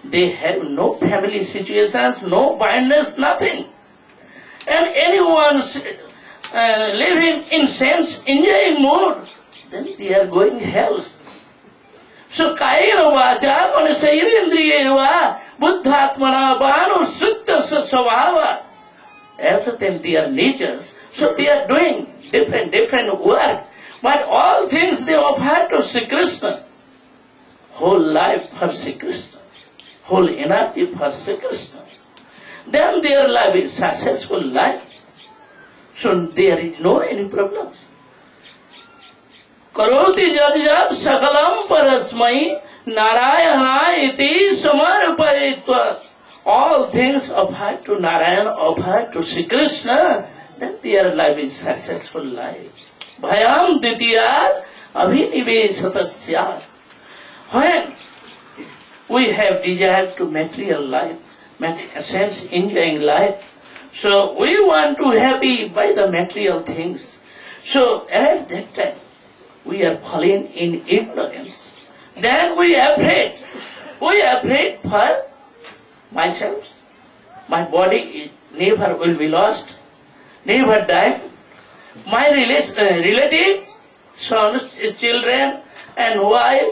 They have no family situations, no bindness, nothing. And anyone living in sense, enjoying mood, then they are going hell. So kayena vacha manasayirindriyeva buddhatmana bhanu sutta svabhava. Everything they are natures. So they are doing different work. But all things they offer to Sri Krishna. Whole life for Sri Krishna. Whole energy for Sri Krishna. Then their life is successful life. So there is no any problems. Karoti jadjat sakalam parasmai Narayana iti samarpayitva. All things offered to Narayana, offered to Sri Krishna, then their life is successful life. Bhayam ditiyat abhinivesatasya. When we have desire to material life, sense enjoying life, so we want to happy by the material things. So at that time, we are falling in ignorance. Then we are afraid. We are afraid for myself. My body never will be lost, never die. My relative, sons, children, and wife,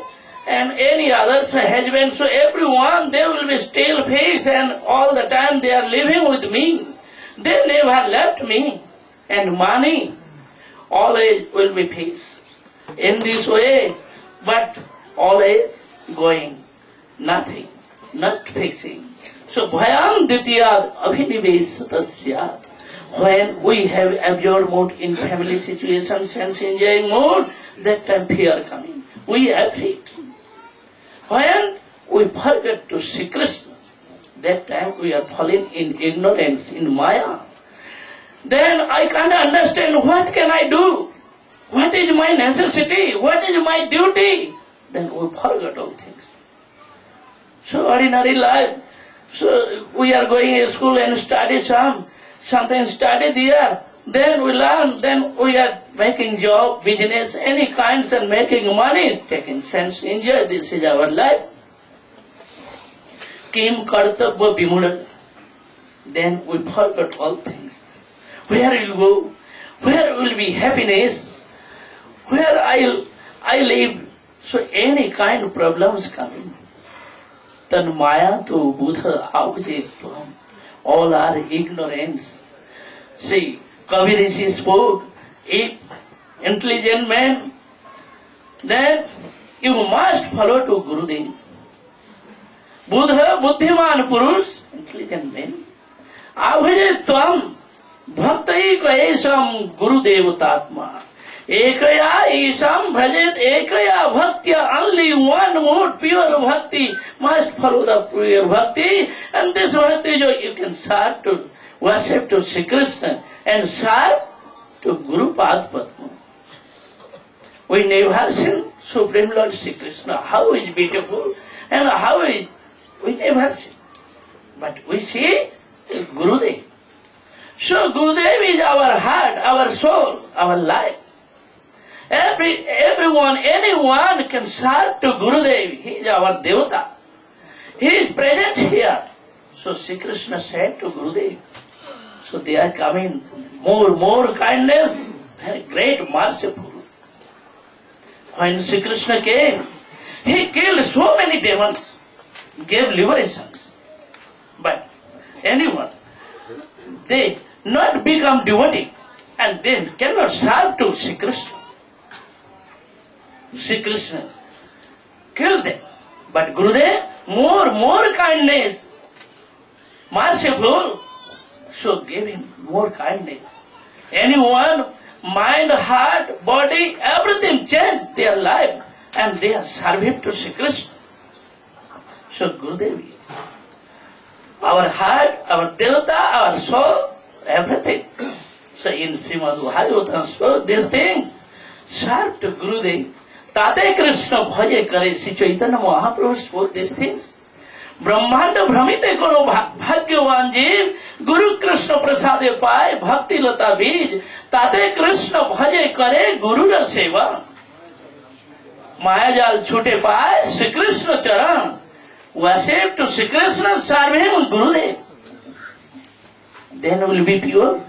and any others, my husband, so everyone, they will be still fixed, and all the time they are living with me. They never left me. And money always will be fixed. In this way, but always going, nothing, not fixing. So, bhayam ditiyad abhinivesatasya. When we have absorbed mood in family situations, sense enjoying mood, that time fear coming. We are afraid. When we forget to see Krishna, that time we are falling in ignorance, in Maya. Then I can't understand what can I do? What is my necessity? What is my duty? Then we forget all things. So ordinary life. So we are going to school and study something study there. Then we learn, then we are making job, business, any kinds and making money, taking sense, enjoy. This is our life. Kim kartabya vimula. Then we forget all things. Where will go? Where will be happiness? Where I live? So any kind of problems coming. Tan maya to Buddha avjitvam. All are ignorance. See, Kavi Rishi spoke, if intelligent man, then you must follow to Gurudev. Buddha, Buddhiman Purush, intelligent man. Avjitvam bhaktai kaesam Gurudev tatma. Ekaya isam bhajet ekaya bhaktya. Only one mode, pure bhakti, must follow the pure bhakti. And this bhakti you can start to worship to Sri Krishna and serve to Guru Pad Padma. We never seen Supreme Lord Sri Krishna. How is beautiful and how is, we never see. But we see Gurudev. So Gurudev is our heart, our soul, our life. Everyone, anyone can serve to Gurudev. He is our Devata. He is present here. So Sri Krishna said to Gurudev. So they are coming more kindness, very great merciful. When Sri Krishna came, he killed so many demons, gave liberations. But anyone, they not become devotees and they cannot serve to Sri Krishna. Sri Krishna killed them. But Gurudev, more kindness, merciful, so give him more kindness. Anyone, mind, heart, body, everything changed their life and they are serving to Sri Krishna. So Gurudev is our heart, our Devata, our soul, everything. So in Srimad Bhagavatam spoke these things. Serve to Gurudev. Tate Krishna bhaje kare. Sri Chaitanya Mahaprabhu spoke these things. Brahmanda भ्रमिते कोनो भाग्यवान जीव गुरु कृष्ण प्रसादे पाए भक्ति लता बीज ताते कृष्ण भजे करे गुरु र सेवा माया जाल छूटे पाए श्री कृष्ण चरण worship to Sri Krishna, serve him Gurudev. Then will be pure.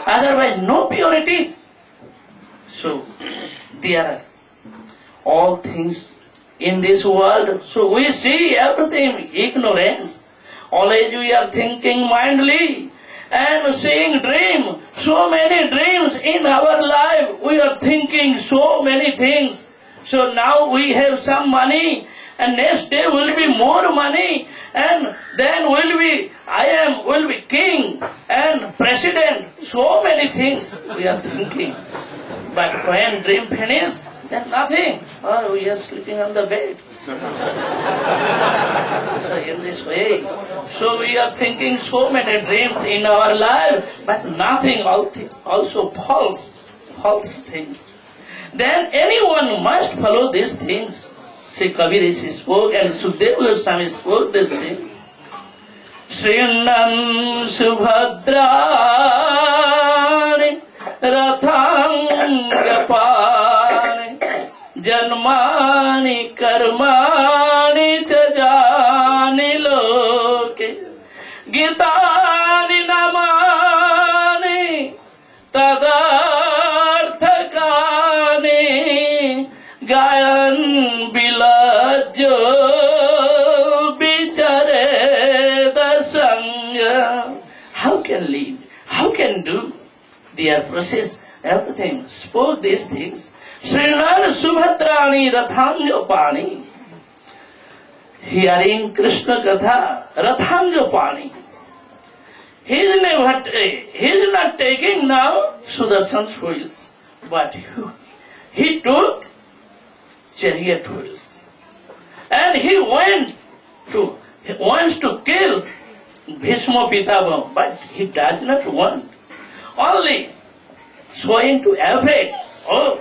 Otherwise no purity. So there are all things in this world. So we see everything ignorance. Always we are thinking mindly and seeing dream. So many dreams in our life. We are thinking so many things. So now we have some money and next day will be more money and then will be king and president. So many things we are thinking. But when dream finish, Then nothing. Oh, we are sleeping on the bed. So in this way, so we are thinking so many dreams in our life, but nothing, also false things. Then anyone must follow these things. Sri Kabir Rishi spoke and Sukadeva Goswami spoke these things. Srinam Subhadrani Rathangapani Janmani Karmani Chajani Loke Gitani Namani Tadarthakani Gayan Bilajjo Bichare Dasanga. How can lead? How can do? Their process, everything. Spoke these things. Srinara Subhadrani Rathangapani. Hearing Krishna Katha, Rathangapani. He is not taking now Sudarshan's wheels, but he took chariot wheels. And he wants to kill Bhishma Pitama, but he does not want. Only showing to afraid, oh,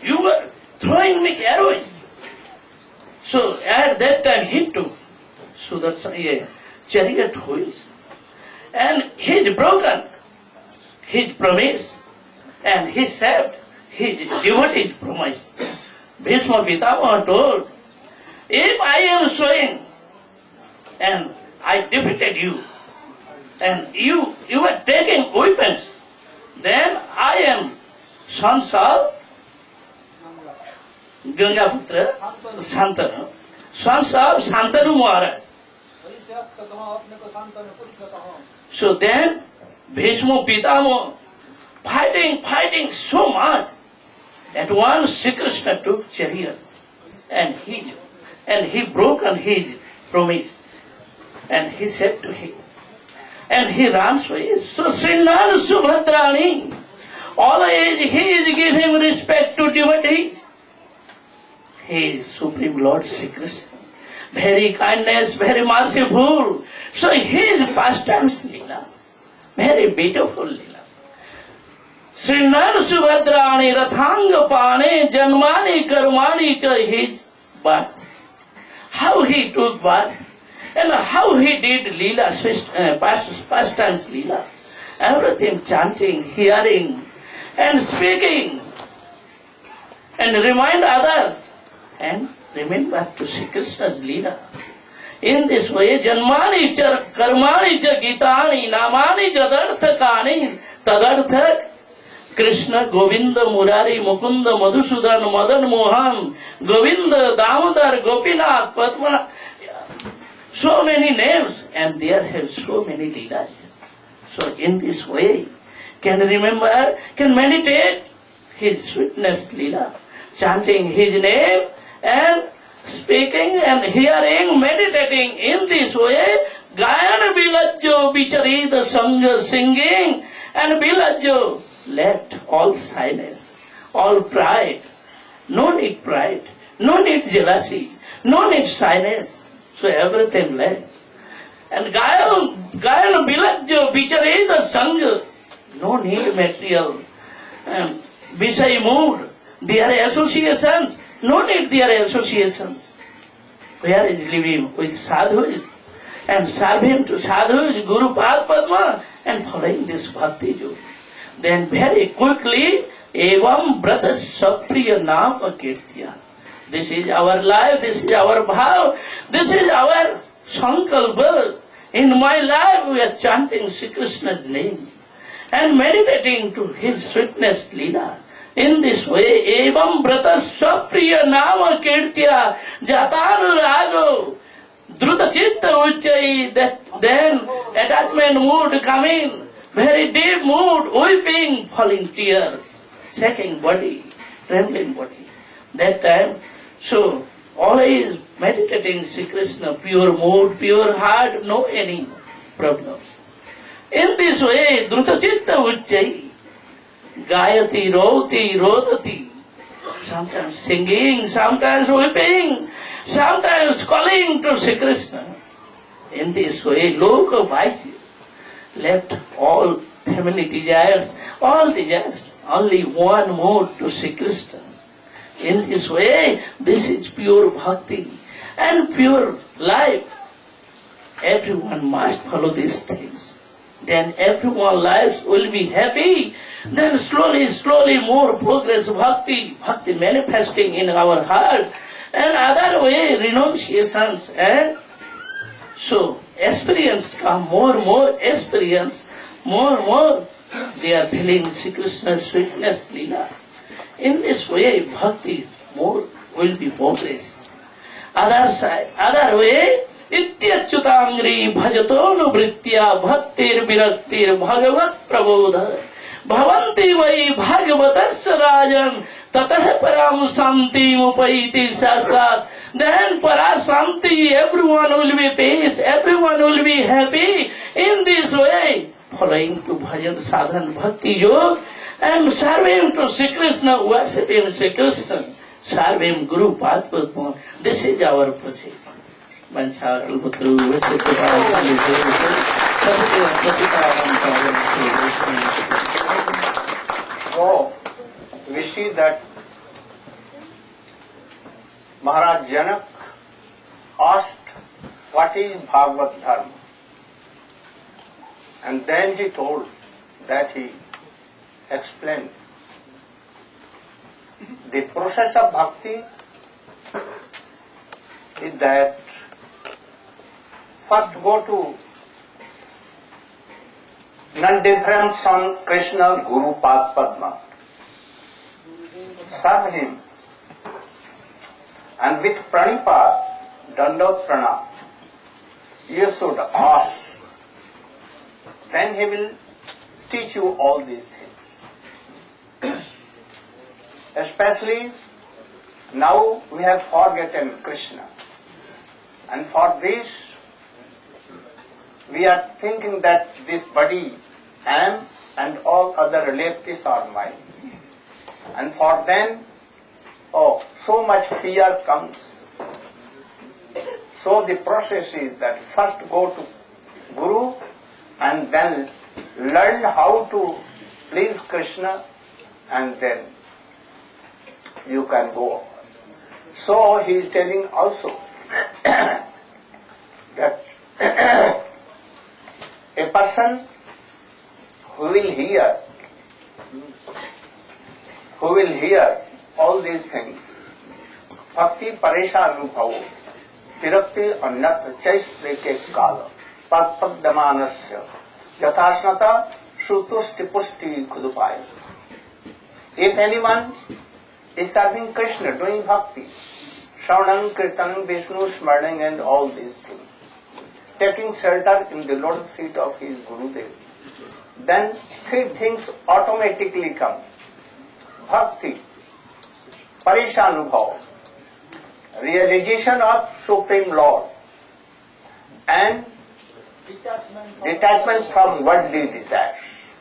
you were throwing me arrows. So at that time he took Sudarshan chariot wheels. And he is broken his promise, and he saved his devotee's promise. Bhishma Pitama told, if I am showing and I defeated you, and you are taking weapons, then I am sons of Gangaputra, Santanu, sons of Santanu Maharaja. So then Bhishma Pitama fighting so much. At once Sri Krishna took chariot and he broken his promise. And he said to him, and he runs away. So Srinara Subhadrani, always he is giving respect to devotees. He is Supreme Lord Sri Krishna. Very kindness, very merciful. So his pastimes Leela, very beautiful Leela. Srinara Subhadrani Rathangapane Janmani Karmani cha his birth. How he took birth and how he did Leela, pastimes Leela. Everything chanting, hearing and speaking and remind others and remember to Sri Krishna's Leela. In this way, Janmani cha Karmani cha Gitani Namani Jadarthakani Tadarthak Krishna Govinda Murari Mukunda Madhusudan Madan Mohan Govinda Damodar Gopinath Padma. So many names, and there have so many leelas. So in this way, can remember, can meditate his sweetness leela, chanting his name and speaking and hearing, meditating in this way. Gayana Bilajjo Bicharida Sangha, singing, and Bilajjo left all shyness, all pride. No need pride, no need jealousy, no need shyness. So everything left. And Gayana Bilajjo Bicharida Sangha, no need material, Visay mood, their associations, no need their associations. Where is living with sadhus and serving to sadhus, Guru Padma, and following this Bhakti Yoga. Then very quickly, Evam Brata Sapriya Nama Kirtiya. This is our life, this is our bhav, this is our sankalpa. In my life we are chanting Sri Krishna's name and meditating to his sweetness Leela. In this way, Evam Brata Sapriya Nama Kirtiya Jatanurago Druta Chitta Ujjayi. Then attachment mood come in, very deep mood, weeping, falling tears, shaking body, trembling body. That time, so always meditating Sri Krishna, pure mood, pure heart, no any problems. In this way, Druta Chitta Ujjayi Gayati Roti Rodati sometimes singing, sometimes weeping, sometimes calling to Sri Krishna. In this way, Loka Bhaji left all family desires, all desires, only one more to Sri Krishna. In this way, this is pure bhakti and pure life. Everyone must follow these things. Then everyone's lives will be happy. Then slowly, slowly more progress bhakti manifesting in our heart. And other way, renunciations. And so experience come, more experience, more. They are feeling Sri Krishna's sweetness, Leela. In this way, bhakti more will be progress. Other way, Ityachyutangri bhajatonuvritya bhaktir viraktir bhagavat prabodha bhavanti vai bhagavatasya rajan tatah param santi mupaiti sasat. Then parasanti, everyone will be peace, everyone will be happy. In this way, following to bhajan sadhan bhakti yoga and serving to Sri Krishna, worshipping Sri Krishna, serving Guru Padma. This is our process. So, we see that Maharaj Janak asked, what is Bhagavad Dharma? And then he told that he explained the process of bhakti is that first go to non-different son Krishna Guru Padma, serve him, and with pranipad, dandot pranam, you should ask. Then he will teach you all these things. Especially now we have forgotten Krishna, and for this we are thinking that this body I am and all other relatives are mine. And for them, so much fear comes. So the process is that first go to Guru and then learn how to please Krishna, and then you can go. So he is telling also that a person who will hear all these things, bhakti paresha anubhavo, virakti anyatra chaispreke kala, paddamanasya, yathasnata sutusti pusti khudupaya. If anyone is serving Krishna, doing bhakti, Shravanam, Kirtanam, Vishnu, Smarning and all these things, taking shelter in the lotus feet of his Gurudeva, then three things automatically come. Bhakti, Parishanubhav, realization of Supreme Lord, and detachment from worldly desires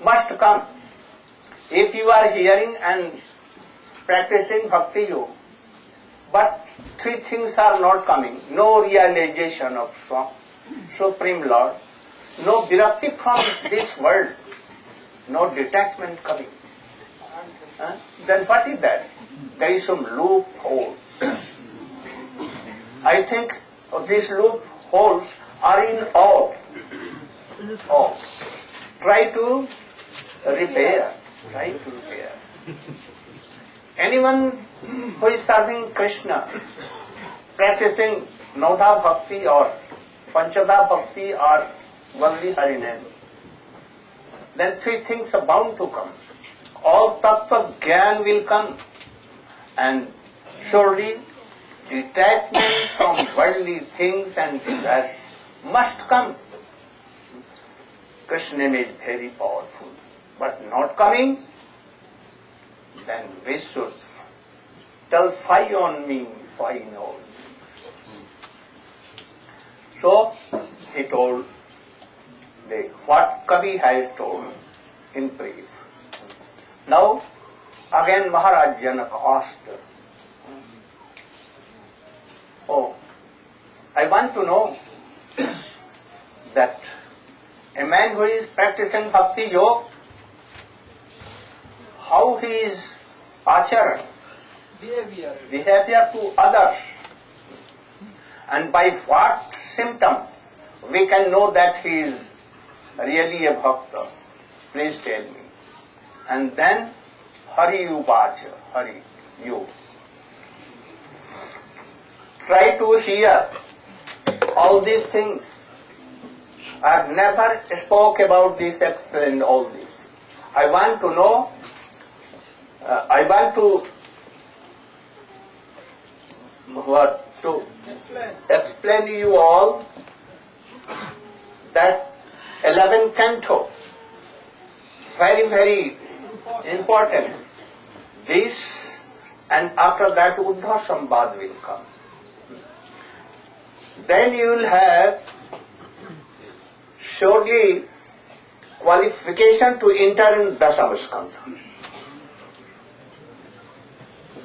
must come. If you are hearing and practicing Bhakti Yoga, but three things are not coming, no realization of Supreme Lord, no virakti from this world, no detachment coming, then what is that? There is some loopholes. I think these loopholes are in all. Try to repair. Anyone who is serving Krishna, practicing Naudha Bhakti or Panchada Bhakti or only Hari name, then three things are bound to come. All Tattva Gyan will come, and surely detachment from worldly things and desires must come. Krishna is very powerful, but not coming, then we should tell fie on me, fie on me. So he told what Kavi has told in brief. Now Again Maharaj Janaka asked, oh, I want to know that a man who is practicing Bhakti Yoga, how he is acharan, behavior to others, and by what symptom we can know that he is really a bhakta. Please tell me. And then Hari Uvacha, Hari, you. Try to hear all these things. I have never spoke about this, explained all these things. I want to know, I want to explain you all that 11th canto, very, very important. This, and after that Uddha Sambad will come. Then you will have surely qualification to enter in Dasamaskandha.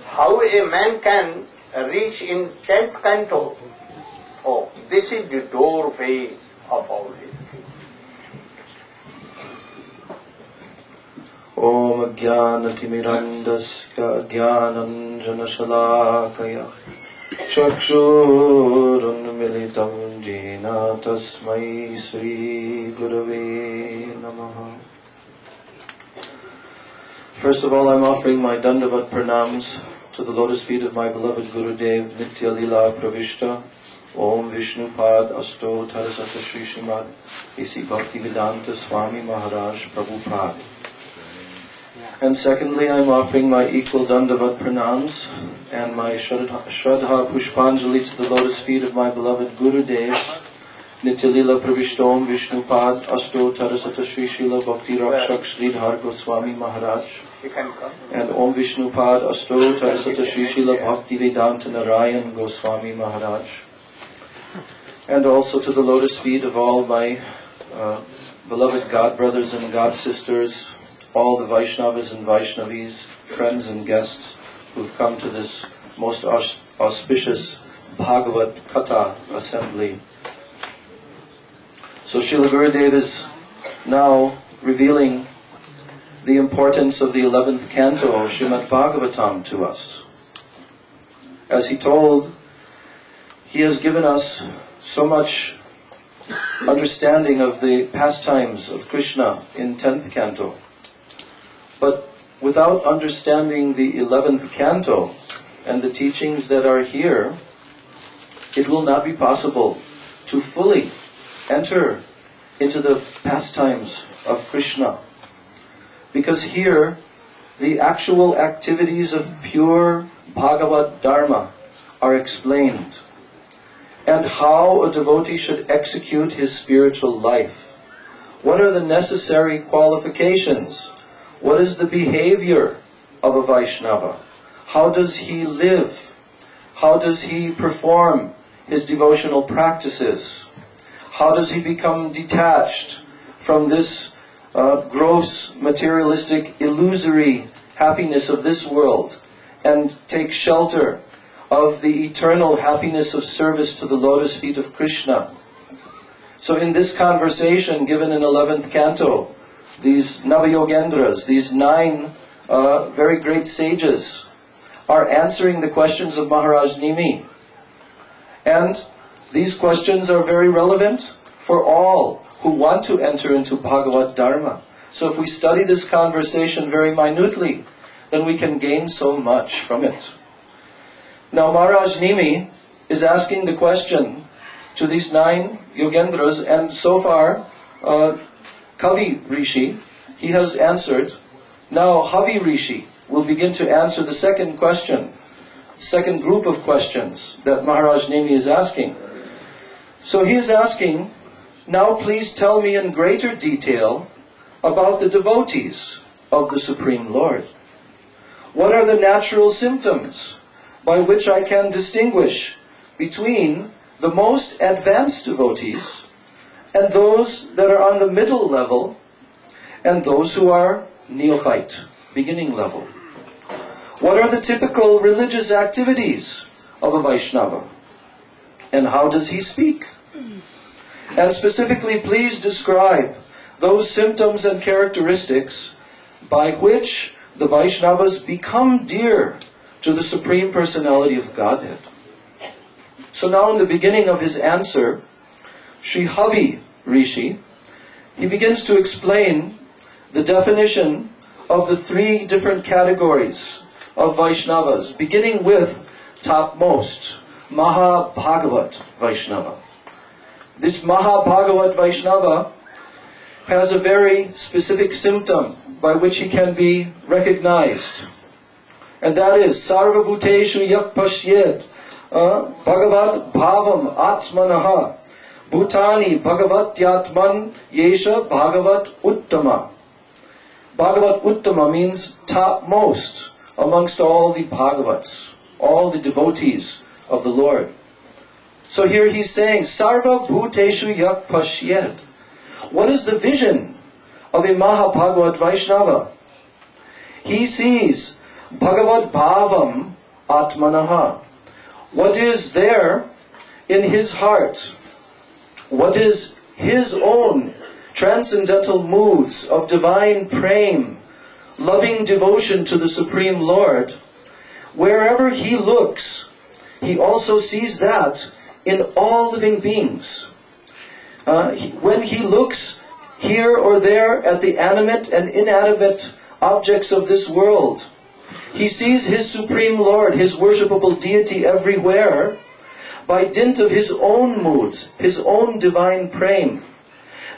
How a man can reach in 10th canto? Oh, this is the doorway of all these things. Om Jnanatimirandasya Jnananjanashalakaya Chakshurunmilitam Jena Tasmai Sri Gurave Namaha. First of all, I'm offering my Dandavat Pranams to the lotus feet of my beloved Gurudev, Nitya Lila Pravishta, Om Vishnupad Asto Tarasata Shri Srimad A.C. Bhaktivedanta Swami Maharaj Prabhupada. And secondly, I'm offering my equal Dandavat Pranams and my Shraddha Pushpanjali to the lotus feet of my beloved Gurudev, Nitya Lila Pravishta Om Vishnupad Asto Tarasata Shri Srila Bhakti Rakshak Sridhar Goswami Maharaj. And Om Vishnupad Asto Tarasata Shri Srila Bhaktivedanta Narayana Goswami Maharaja. And also to the lotus feet of all my beloved God brothers and God sisters, all the Vaishnavas and Vaishnavis, friends and guests who've come to this most auspicious Bhagavat Katha assembly. So Srila Gurudeva is now revealing the importance of the 11th canto of Srimad Bhagavatam to us. As he told, he has given us so much understanding of the pastimes of Krishna in 10th canto. But without understanding the 11th canto and the teachings that are here, it will not be possible to fully enter into the pastimes of Krishna. Because here, the actual activities of pure Bhagavad Dharma are explained, and how a devotee should execute his spiritual life. What are the necessary qualifications? What is the behavior of a Vaishnava? How does he live? How does he perform his devotional practices? How does he become detached from this gross, materialistic, illusory happiness of this world and take shelter of the eternal happiness of service to the lotus feet of Krishna? So in this conversation given in 11th canto, these Navayogendras, these 9 very great sages, are answering the questions of Maharaj Nimi. And these questions are very relevant for all who want to enter into Bhagavad Dharma. So if we study this conversation very minutely, then we can gain so much from it. Now Maharaj Nimi is asking the question to these 9 Yogendras, and so far Kavi Rishi, he has answered. Now Havi Rishi will begin to answer the second question, second group of questions that Maharaj Nimi is asking. So he is asking, now please tell me in greater detail about the devotees of the Supreme Lord. What are the natural symptoms by which I can distinguish between the most advanced devotees and those that are on the middle level and those who are neophyte, beginning level? What are the typical religious activities of a Vaishnava? And how does he speak? And specifically, please describe those symptoms and characteristics by which the Vaishnavas become dear to the Supreme Personality of Godhead. So now in the beginning of his answer, Sri Havi Rishi, he begins to explain the definition of the three different categories of Vaishnavas, beginning with topmost, Maha Bhagavat Vaishnava. This Maha Bhagavat Vaishnava has a very specific symptom by which he can be recognized. And that is Sarva Bhuteshu Yak Pashyed Bhagavat Bhavam Atmanaha Bhutani Bhagavat Yatman Yesha Bhagavat Uttama. Bhagavat Uttama means topmost amongst all the Bhagavats, all the devotees of the Lord. So here he's saying, Sarva Bhuteshu Yak Pashyed. What is the vision of a Mahabhagavat Vaishnava? He sees Bhagavat Bhavam Atmanaha. What is there in his heart? What is his own transcendental moods of divine prema, loving devotion to the Supreme Lord? Wherever he looks, he also sees that in all living beings. When he looks here or there at the animate and inanimate objects of this world, he sees his Supreme Lord, his worshipable deity everywhere, by dint of his own moods, his own divine prema.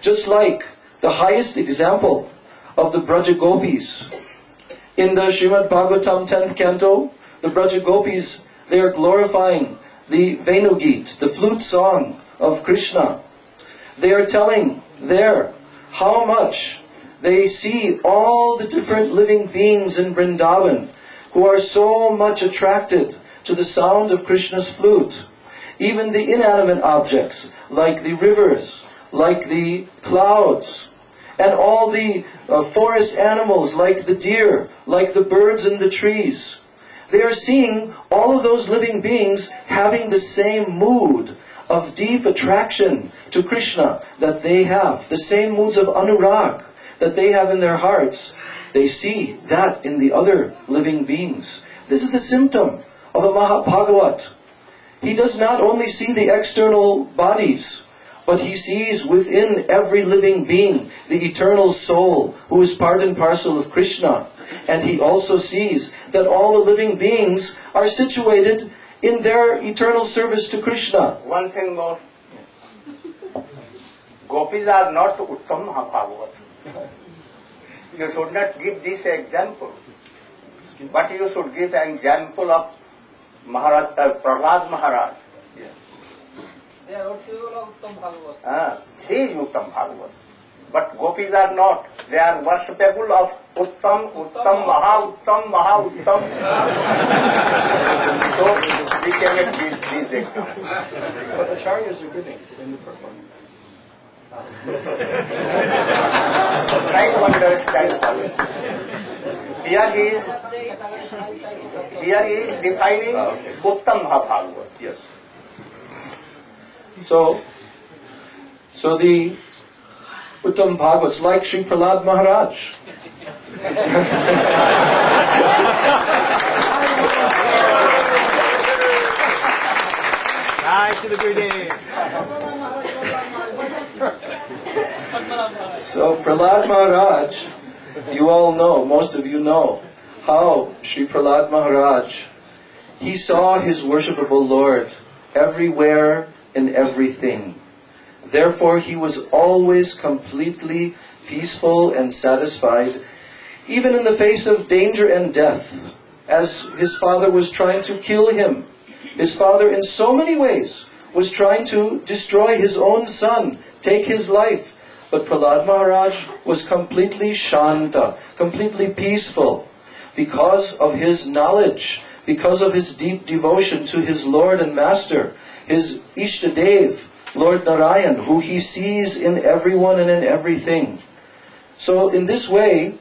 Just like the highest example of the Braja Gopis. In the Srimad Bhagavatam 10th canto, the Braja Gopis, they are glorifying the Venugit, the flute song of Krishna. They are telling there how much they see all the different living beings in Vrindavan who are so much attracted to the sound of Krishna's flute. Even the inanimate objects, like the rivers, like the clouds, and all the forest animals, like the deer, like the birds in the trees. They are seeing all of those living beings having the same mood of deep attraction to Krishna that they have, the same moods of anurag that they have in their hearts. They see that in the other living beings. This is the symptom of a Mahabhagavat. He does not only see the external bodies, but he sees within every living being the eternal soul who is part and parcel of Krishna. And he also sees that all the living beings are situated in their eternal service to Krishna. One thing more. Gopis are not Uttam Mahabhagavat. You should not give this example. But you should give an example of Prahlad Maharaj. They are also Uttam Bhagavat. He is Uttam Bhagavat. But Gopis are not. They are worshipable of Uttam, Uttam, Maha Uttam, Maha Uttam. So we cannot give these examples. But acharyas are giving in the purport. Try to understand this. Here he is defining Uttam Mahabhagavat. Yes. So the Uttam Bhagavats, like Sri Prahlad Maharaj. So Prahlad Maharaj, you all know, most of you know, how Sri Prahlad Maharaj, he saw his worshipable Lord everywhere in everything. Therefore, he was always completely peaceful and satisfied, even in the face of danger and death, as his father was trying to kill him. His father, in so many ways, was trying to destroy his own son, take his life. But Prahlad Maharaj was completely shanta, completely peaceful, because of his knowledge, because of his deep devotion to his Lord and Master, his Ishtadev, Lord Narayan, who he sees in everyone and in everything. So in this way,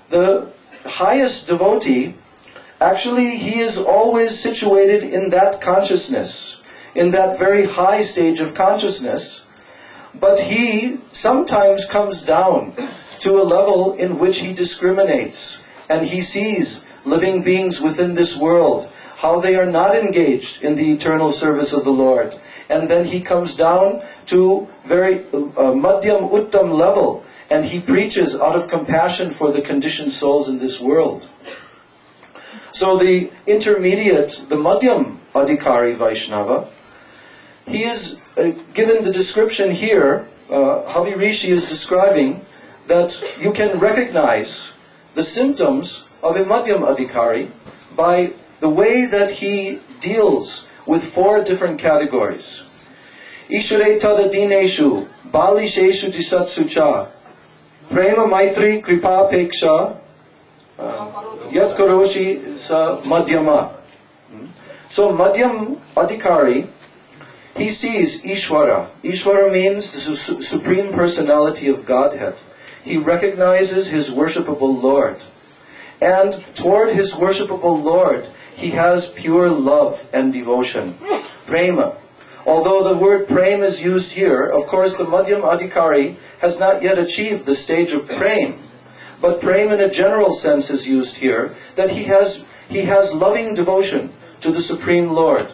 the highest devotee Actually, he is always situated in that consciousness, in that very high stage of consciousness, but he sometimes comes down to a level in which he discriminates, and he sees living beings within this world, how they are not engaged in the eternal service of the Lord. And then he comes down to very madhyam uttam level, and he preaches out of compassion for the conditioned souls in this world. So the intermediate, the madhyam adhikari Vaishnava, he is given the description here, Havi Rishi is describing that you can recognize the symptoms of a madhyam adhikari by the way that he deals with 4 different categories. Ishare tadadineshu, balisheshu disatsu cha, prema maitri kripa peksha, yat karoshi sa madhyama. So madhyam adhikari, he sees Ishvara. Ishvara means the Supreme Personality of Godhead. He recognizes his worshipable Lord. And toward his worshipable Lord, he has pure love and devotion. Prema. Although the word prema is used here, of course the madhyam adhikari has not yet achieved the stage of prema. But prema in a general sense is used here, that he has loving devotion to the Supreme Lord.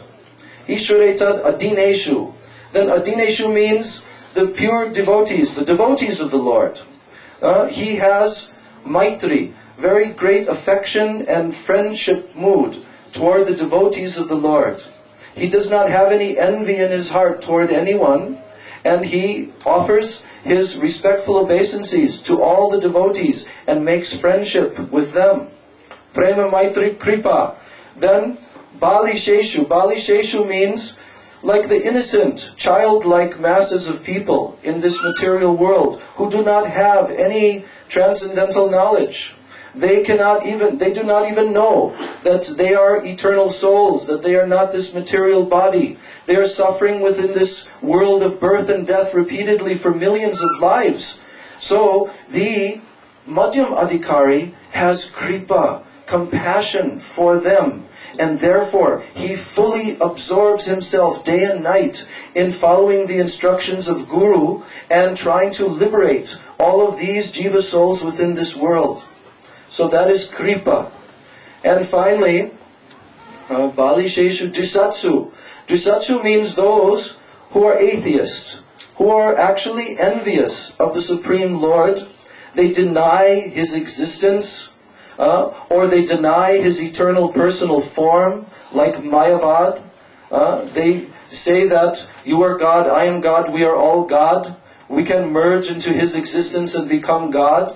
Ishwaretad adineshu. Then adineshu means the pure devotees, the devotees of the Lord. He has maitri, very great affection and friendship mood toward the devotees of the Lord. He does not have any envy in his heart toward anyone, and he offers his respectful obeisances to all the devotees and makes friendship with them. Prema maitri kripa. Then Bali Sheshu. Bali Sheshu means like the innocent, childlike masses of people in this material world who do not have any transcendental knowledge. They do not even know that they are eternal souls, that they are not this material body. They are suffering within this world of birth and death repeatedly for millions of lives. So the madhyam adhikari has kripa, compassion for them. And therefore, he fully absorbs himself day and night in following the instructions of Guru and trying to liberate all of these jiva souls within this world. So that is kripa. And finally, Bali Sheshu Drisatsu. Drisatsu means those who are atheists, who are actually envious of the Supreme Lord. They deny his existence. Or they deny his eternal personal form, like Mayavad. They say that you are God, I am God, we are all God. We can merge into his existence and become God.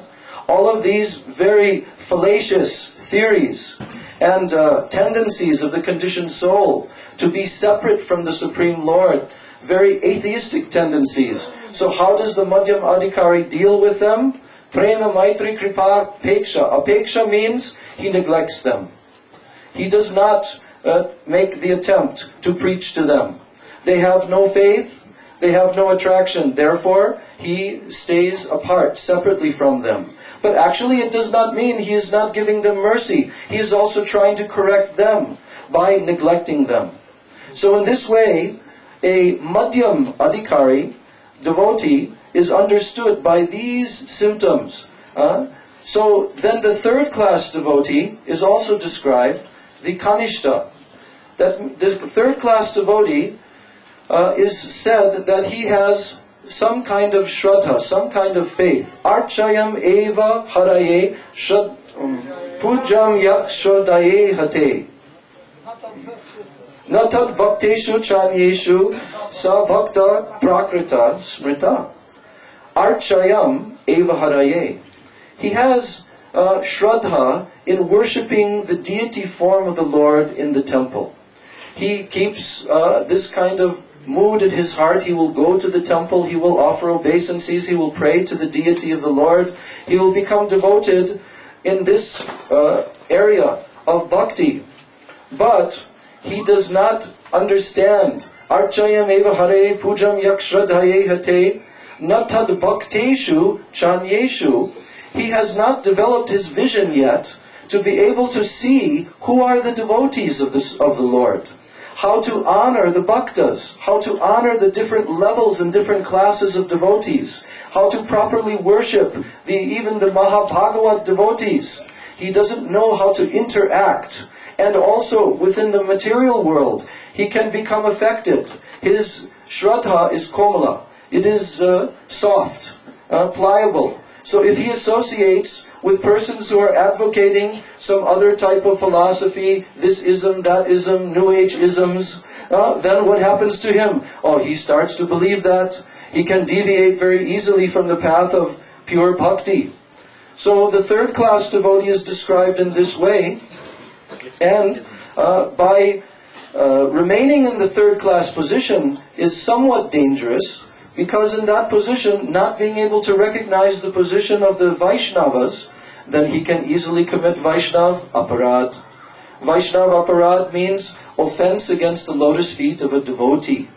All of these very fallacious theories and tendencies of the conditioned soul to be separate from the Supreme Lord, very atheistic tendencies. So how does the madhyam adhikari deal with them? Prema maitri kripa peksha. Apeksha means he neglects them. He does not make the attempt to preach to them. They have no faith, they have no attraction. Therefore, he stays apart, separately from them. But actually it does not mean he is not giving them mercy. He is also trying to correct them by neglecting them. So in this way, a madhyam adhikari, devotee, is understood by these symptoms. So then the third class devotee is also described, the kanishta. That the third class devotee is said that he has some kind of shraddha, some kind of faith. Archayam eva haraye pujam yak shraddhaye hate. Natad bhakteshu chanyeshu sa bhakta prakrita smrita. Archayam eva haraye. He has shraddha in worshipping the deity form of the Lord in the temple. He keeps this kind of mood in his heart. He will go to the temple, he will offer obeisances, he will pray to the deity of the Lord. He will become devoted in this area of bhakti. But he does not understand. Archayam eva hare pujam yak shraddhaye hate. Natad bhakteshu chanyeshu. He has not developed his vision yet to be able to see who are the devotees of the Lord, how to honor the bhaktas, how to honor the different levels and different classes of devotees, how to properly worship even the Mahabhagavat devotees. He doesn't know how to interact. And also within the material world, he can become affected. His shraddha is komala. It is soft, pliable. So if he associates with persons who are advocating some other type of philosophy, this ism, that ism, New Age isms, then what happens to him? Oh, he starts to believe that. He can deviate very easily from the path of pure bhakti. So the third class devotee is described in this way. And by remaining in the third class position is somewhat dangerous, because in that position, not being able to recognize the position of the Vaishnavas, then he can easily commit Vaishnav aparad. Vaishnav aparad means offense against the lotus feet of a devotee.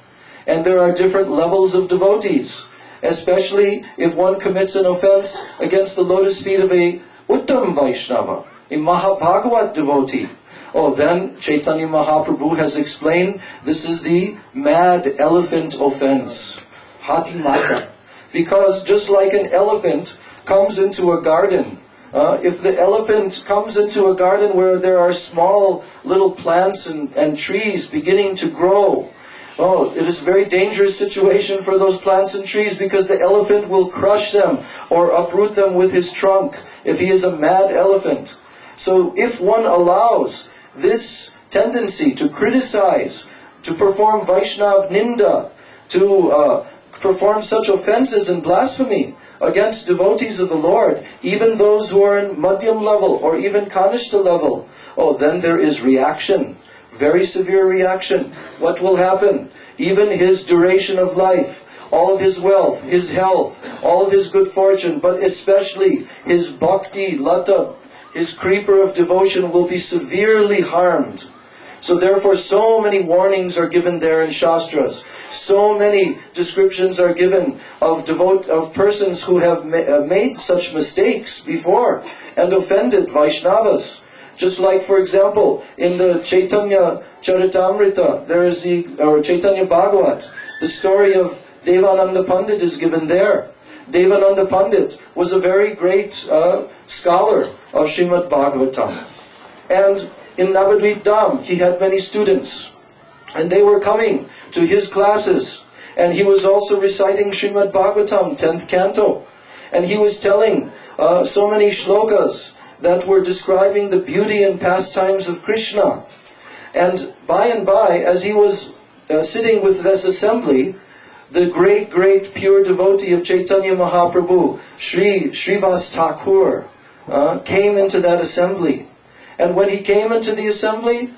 And there are different levels of devotees, especially if one commits an offense against the lotus feet of a Uttam Vaishnava, a Mahabhagavat devotee. Oh, then Chaitanya Mahaprabhu has explained this is the mad elephant offense. Hati mata. Because just like an elephant comes into a garden, if the elephant comes into a garden where there are small little plants and trees beginning to grow, oh, it is a very dangerous situation for those plants and trees, because the elephant will crush them or uproot them with his trunk if he is a mad elephant. So if one allows this tendency to criticize, to perform Vaishnav Ninda, to perform such offenses and blasphemy against devotees of the Lord, even those who are in Madhyam level or even Kanishta level, oh, then there is reaction, very severe reaction. What will happen? Even his duration of life, all of his wealth, his health, all of his good fortune, but especially his bhakti, lata, his creeper of devotion will be severely harmed. So therefore so many warnings are given there in Shastras. So many descriptions are given of persons who have made such mistakes before and offended Vaishnavas. Just like, for example, in the Chaitanya Charitamrita, there is or Chaitanya Bhagavat, the story of Devananda Pandit is given there. Devananda Pandit was a very great scholar of Srimad Bhagavatam. And in Navadvip Dham, he had many students. And they were coming to his classes. And he was also reciting Srimad Bhagavatam, 10th canto. And he was telling so many shlokas that were describing the beauty and pastimes of Krishna. And by, as he was sitting with this assembly, the great, great pure devotee of Chaitanya Mahaprabhu, Srivas Thakur, came into that assembly. And when he came into the assembly,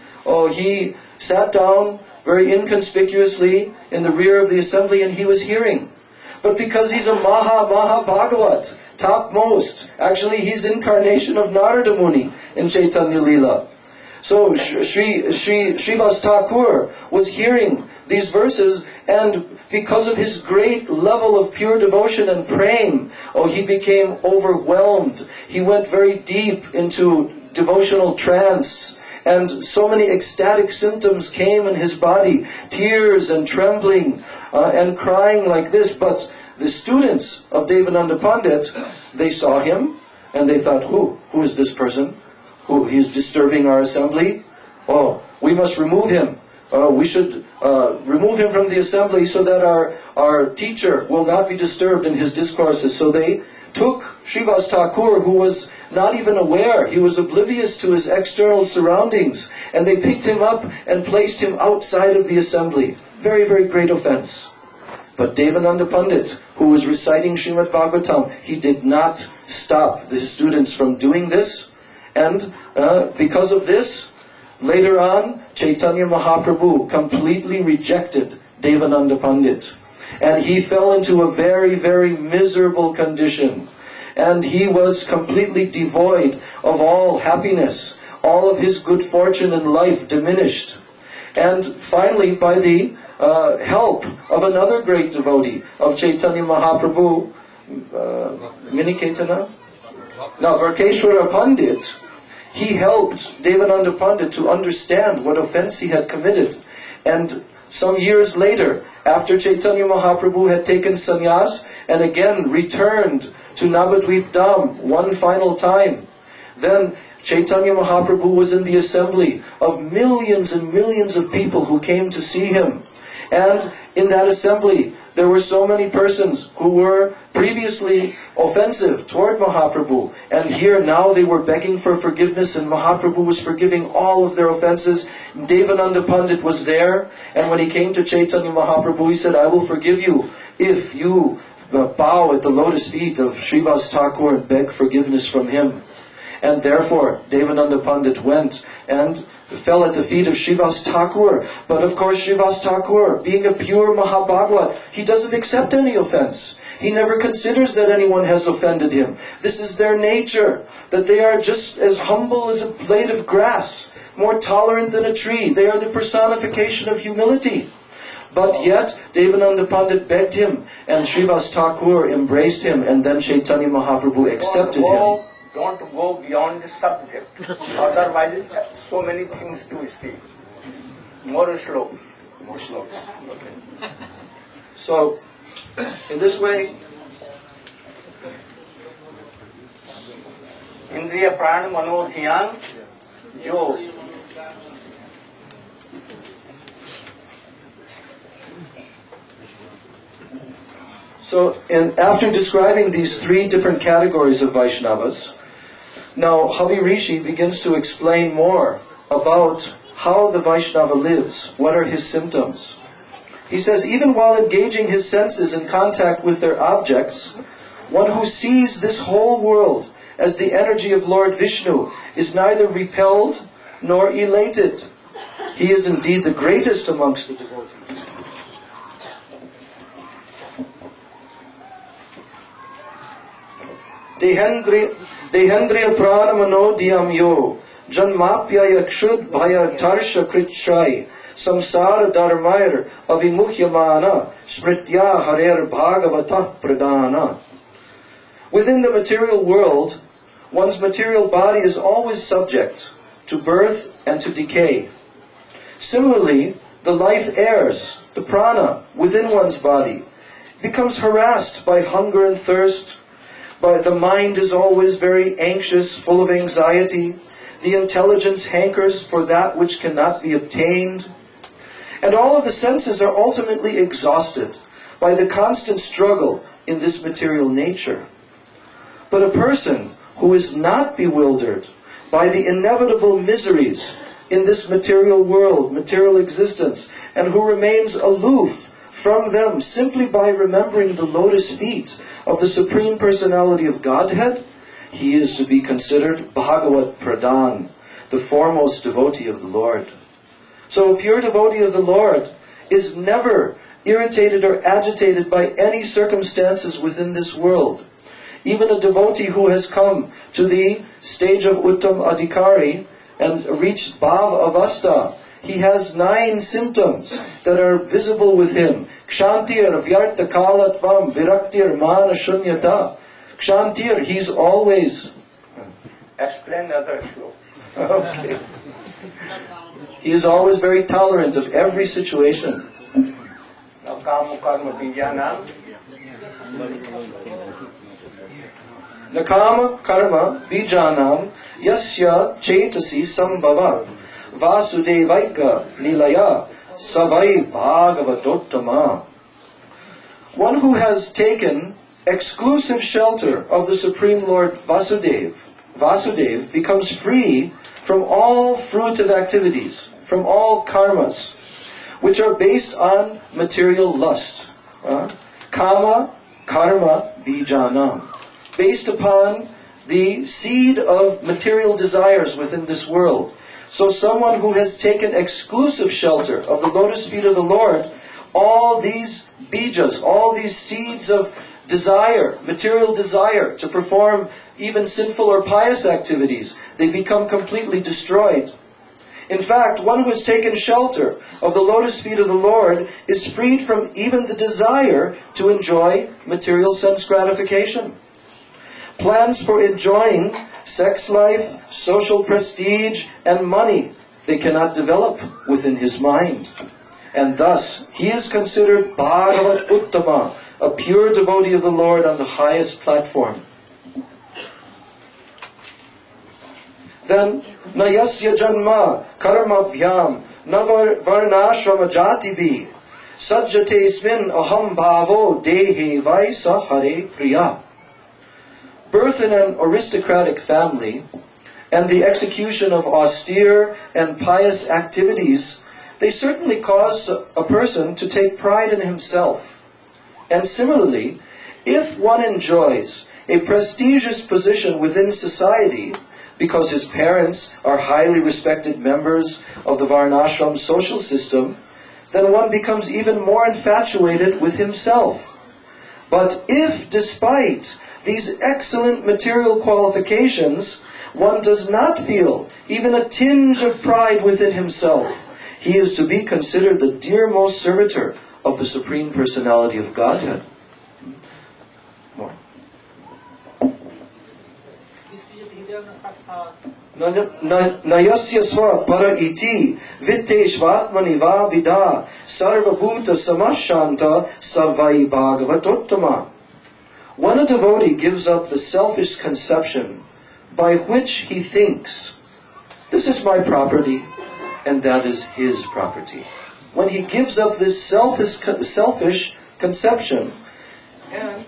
he sat down very inconspicuously in the rear of the assembly, and he was hearing. But because he's a Maha topmost, actually he's incarnation of Narada Muni in Chaitanya Leela. So Srivas Thakur was hearing these verses, and because of his great level of pure devotion and praying, he became overwhelmed. He went very deep into devotional trance, and so many ecstatic symptoms came in his body, tears and trembling and crying like this. But the students of Devananda Pandit, they saw him and they thought, who is this person? He's disturbing our assembly? Oh, we must remove him. We should remove him from the assembly so that our teacher will not be disturbed in his discourses. So they took Srivas Thakur, who was not even aware, he was oblivious to his external surroundings, and they picked him up and placed him outside of the assembly. Very, very great offense. But Devananda Pandit, who was reciting Srimad Bhagavatam, he did not stop his students from doing this. And because of this, later on, Chaitanya Mahaprabhu completely rejected Devananda Pandit. And he fell into a very, very miserable condition. And he was completely devoid of all happiness. All of his good fortune in life diminished. And finally, by the help of another great devotee of Chaitanya Mahaprabhu, Miniketana? Now, Varkeshwara Pandit, he helped Devananda Pandit to understand what offense he had committed. And some years later, after Chaitanya Mahaprabhu had taken sannyas and again returned to Navadvip Dham one final time, then Chaitanya Mahaprabhu was in the assembly of millions and millions of people who came to see him. And in that assembly, there were so many persons who were previously offensive toward Mahaprabhu. And here now they were begging for forgiveness, and Mahaprabhu was forgiving all of their offenses. Devananda Pandit was there, and when he came to Chaitanya Mahaprabhu, he said, I will forgive you if you bow at the lotus feet of Srivas Thakur and beg forgiveness from him. And therefore, Devananda Pandit went and fell at the feet of Srivas Thakur. But of course, Srivas Thakur, being a pure Mahabhagwat, he doesn't accept any offense. He never considers that anyone has offended him. This is their nature, that they are just as humble as a blade of grass, more tolerant than a tree. They are the personification of humility. But yet, Devananda Pandit begged him, and Srivas Thakur embraced him, and then Chaitanya Mahaprabhu accepted him. Don't go beyond the subject. Otherwise, so many things to speak. More slows. More slows. Okay. So, in this way, Indriya Pran Mano Dhyan, jo So, after describing these three different categories of Vaishnavas, now Havi Rishi begins to explain more about how the Vaishnava lives, what are his symptoms. He says, even while engaging his senses in contact with their objects, one who sees this whole world as the energy of Lord Vishnu is neither repelled nor elated. He is indeed the greatest amongst the devotees. Dehendriya prana mano diyam yo janmapya yakshud bhaya tarsha kritshai samsara dharmair avimuhyamana smritya harer bhagavatah pradana. Within the material world, one's material body is always subject to birth and to decay. Similarly, the life heirs, the prana within one's body, becomes harassed by hunger and thirst. But the mind is always very anxious, full of anxiety. The intelligence hankers for that which cannot be obtained. And all of the senses are ultimately exhausted by the constant struggle in this material nature. But a person who is not bewildered by the inevitable miseries in this material world, material existence, and who remains aloof from them simply by remembering the lotus feet of the Supreme Personality of Godhead, he is to be considered Bhagavat Pradhan, the foremost devotee of the Lord. So a pure devotee of the Lord is never irritated or agitated by any circumstances within this world. Even a devotee who has come to the stage of Uttam Adhikari and reached Bhav Avastha, he has 9 symptoms that are visible with him. Kshantir vyarta kalatvam viraktir mana shunyata. Kshantir, he's always... explain other slows. Okay. He is always very tolerant of every situation. Now, Kama Karma Vijanam. Nakama karma bijanam yasya chetasi sambhava vasudevaika nilaya savai bhagavatottama. One who has taken exclusive shelter of the Supreme Lord Vasudev becomes free from all fruitive activities, from all karmas, which are based on material lust. Kama karma bijanam. Based upon the seed of material desires within this world. So someone who has taken exclusive shelter of the lotus feet of the Lord, all these bijas, all these seeds of desire, material desire, to perform even sinful or pious activities, they become completely destroyed. In fact, one who has taken shelter of the lotus feet of the Lord is freed from even the desire to enjoy material sense gratification. Plans for enjoying sex life, social prestige, and money they cannot develop within his mind. And thus, he is considered Bhagavat Uttama, a pure devotee of the Lord on the highest platform. Then, Nayasya Janma Karma Bhyam Navar Varnashrama Jatibi Sajjate Smin Aham Bhavo Dehe Vaisa Hare Priya. Birth in an aristocratic family and the execution of austere and pious activities, they certainly cause a person to take pride in himself. And similarly, if one enjoys a prestigious position within society because his parents are highly respected members of the Varnashram social system, then one becomes even more infatuated with himself. But if, despite these excellent material qualifications, one does not feel even a tinge of pride within himself, he is to be considered the dearmost servitor of the Supreme Personality of Godhead. More. Nayasya swa para iti vitteshvatmani va vidha sarvabhuta samashanta savai bhagavatottama. When a devotee gives up the selfish conception by which he thinks, this is my property and that is his property. When he gives up this selfish conception, and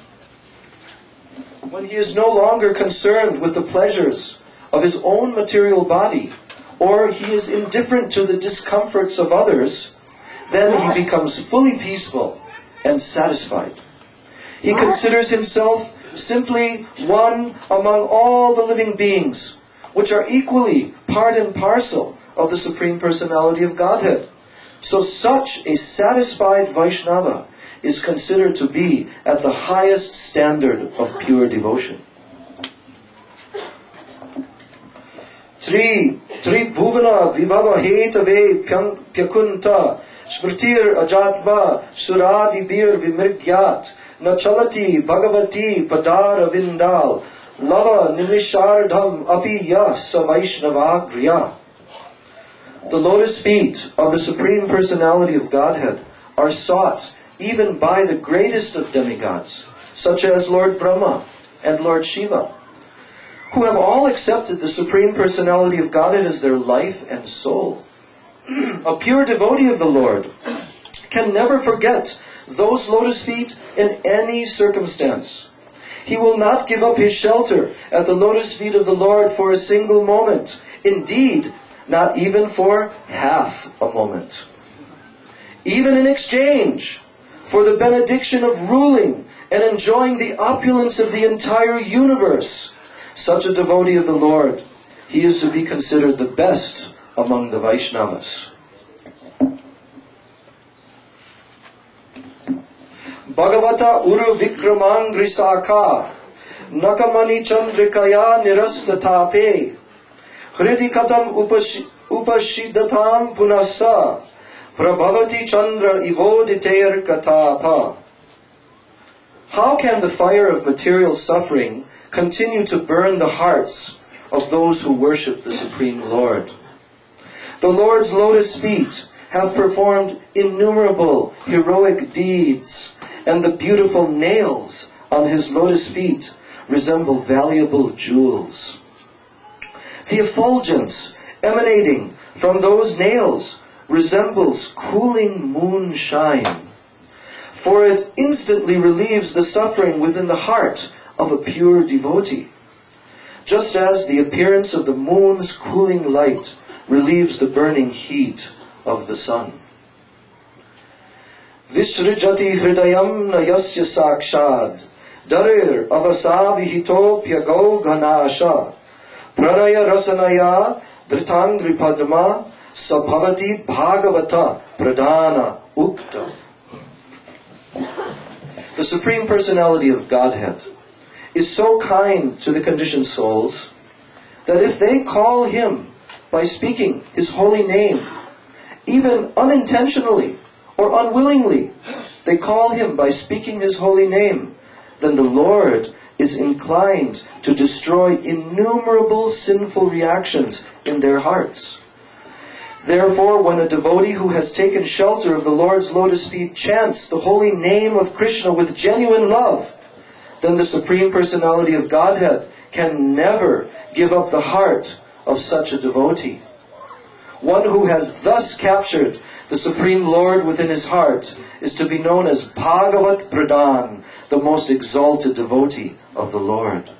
when he is no longer concerned with the pleasures of his own material body, or he is indifferent to the discomforts of others, then he becomes fully peaceful and satisfied. He considers himself simply one among all the living beings, which are equally part and parcel of the Supreme Personality of Godhead. So such a satisfied Vaishnava is considered to be at the highest standard of pure devotion. Tri bhuvana vivava hetave pyakunta smritir ajatma suradi bir vimirgyat nachalati bhagavati padara vindal lava nimishardham api yas vaishnavagriya. The lotus feet of the Supreme Personality of Godhead are sought even by the greatest of demigods, such as Lord Brahma and Lord Shiva, who have all accepted the Supreme Personality of Godhead as their life and soul. A pure devotee of the Lord can never forget those lotus feet in any circumstance. He will not give up his shelter at the lotus feet of the Lord for a single moment. Indeed, not even for half a moment. Even in exchange for the benediction of ruling and enjoying the opulence of the entire universe, such a devotee of the Lord, he is to be considered the best among the Vaishnavas. Bhagavata Uru Vikramangri Sakha Nakamani Chandrikaya Nirastatape Hridikatam upashidatam punasa prabhavati chandra ivoditer katapa. How can the fire of material suffering continue to burn the hearts of those who worship the Supreme Lord? The Lord's lotus feet have performed innumerable heroic deeds, and the beautiful nails on his lotus feet resemble valuable jewels. The effulgence emanating from those nails resembles cooling moonshine, for it instantly relieves the suffering within the heart of a pure devotee, just as the appearance of the moon's cooling light relieves the burning heat of the sun. Visrijati hridayam nayasya sakshad darir avasavihito pyagau ganasha pranaya rasanaya dhritangri padma sabhavati bhagavata pradana ukta. The Supreme Personality of Godhead is so kind to the conditioned souls that if they call him by speaking his holy name, even unintentionally or unwillingly, they call him by speaking his holy name, then the Lord is inclined to destroy innumerable sinful reactions in their hearts. Therefore, when a devotee who has taken shelter of the Lord's lotus feet chants the holy name of Krishna with genuine love, then the Supreme Personality of Godhead can never give up the heart of such a devotee. One who has thus captured the Supreme Lord within his heart is to be known as Bhagavat Pradhan, the most exalted devotee of the Lord.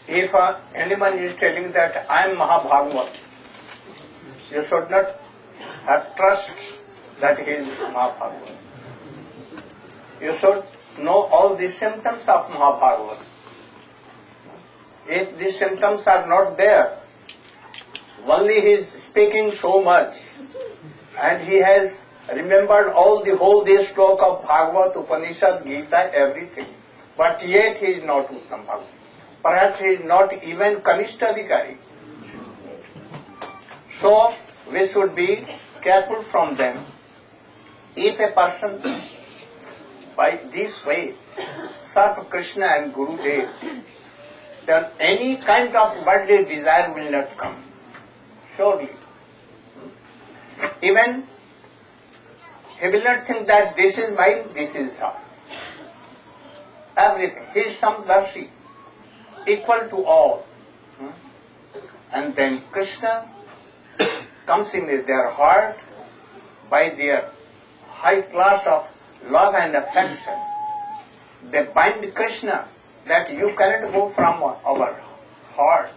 If anyone is telling that I am Mahabhagavat, you should not have trust that he is Mahabhagavat. You should know all the symptoms of Mahabhagavat. If these symptoms are not there, only he is speaking so much and he has remembered all the whole day stroke of Bhagavad, Upanishad, Gita, everything. But yet he is not Uttam Bhagavat. Perhaps he is not even Kanishtadhikari. So we should be careful from them. If a person by this way serve Krishna and Gurudeva, then any kind of worldly desire will not come. Surely. Even he will not think that this is mine, this is her. Everything. He is Samdarshi, equal to all. And then Krishna comes in their heart by their high class of love and affection. They bind Krishna that you cannot go from our heart,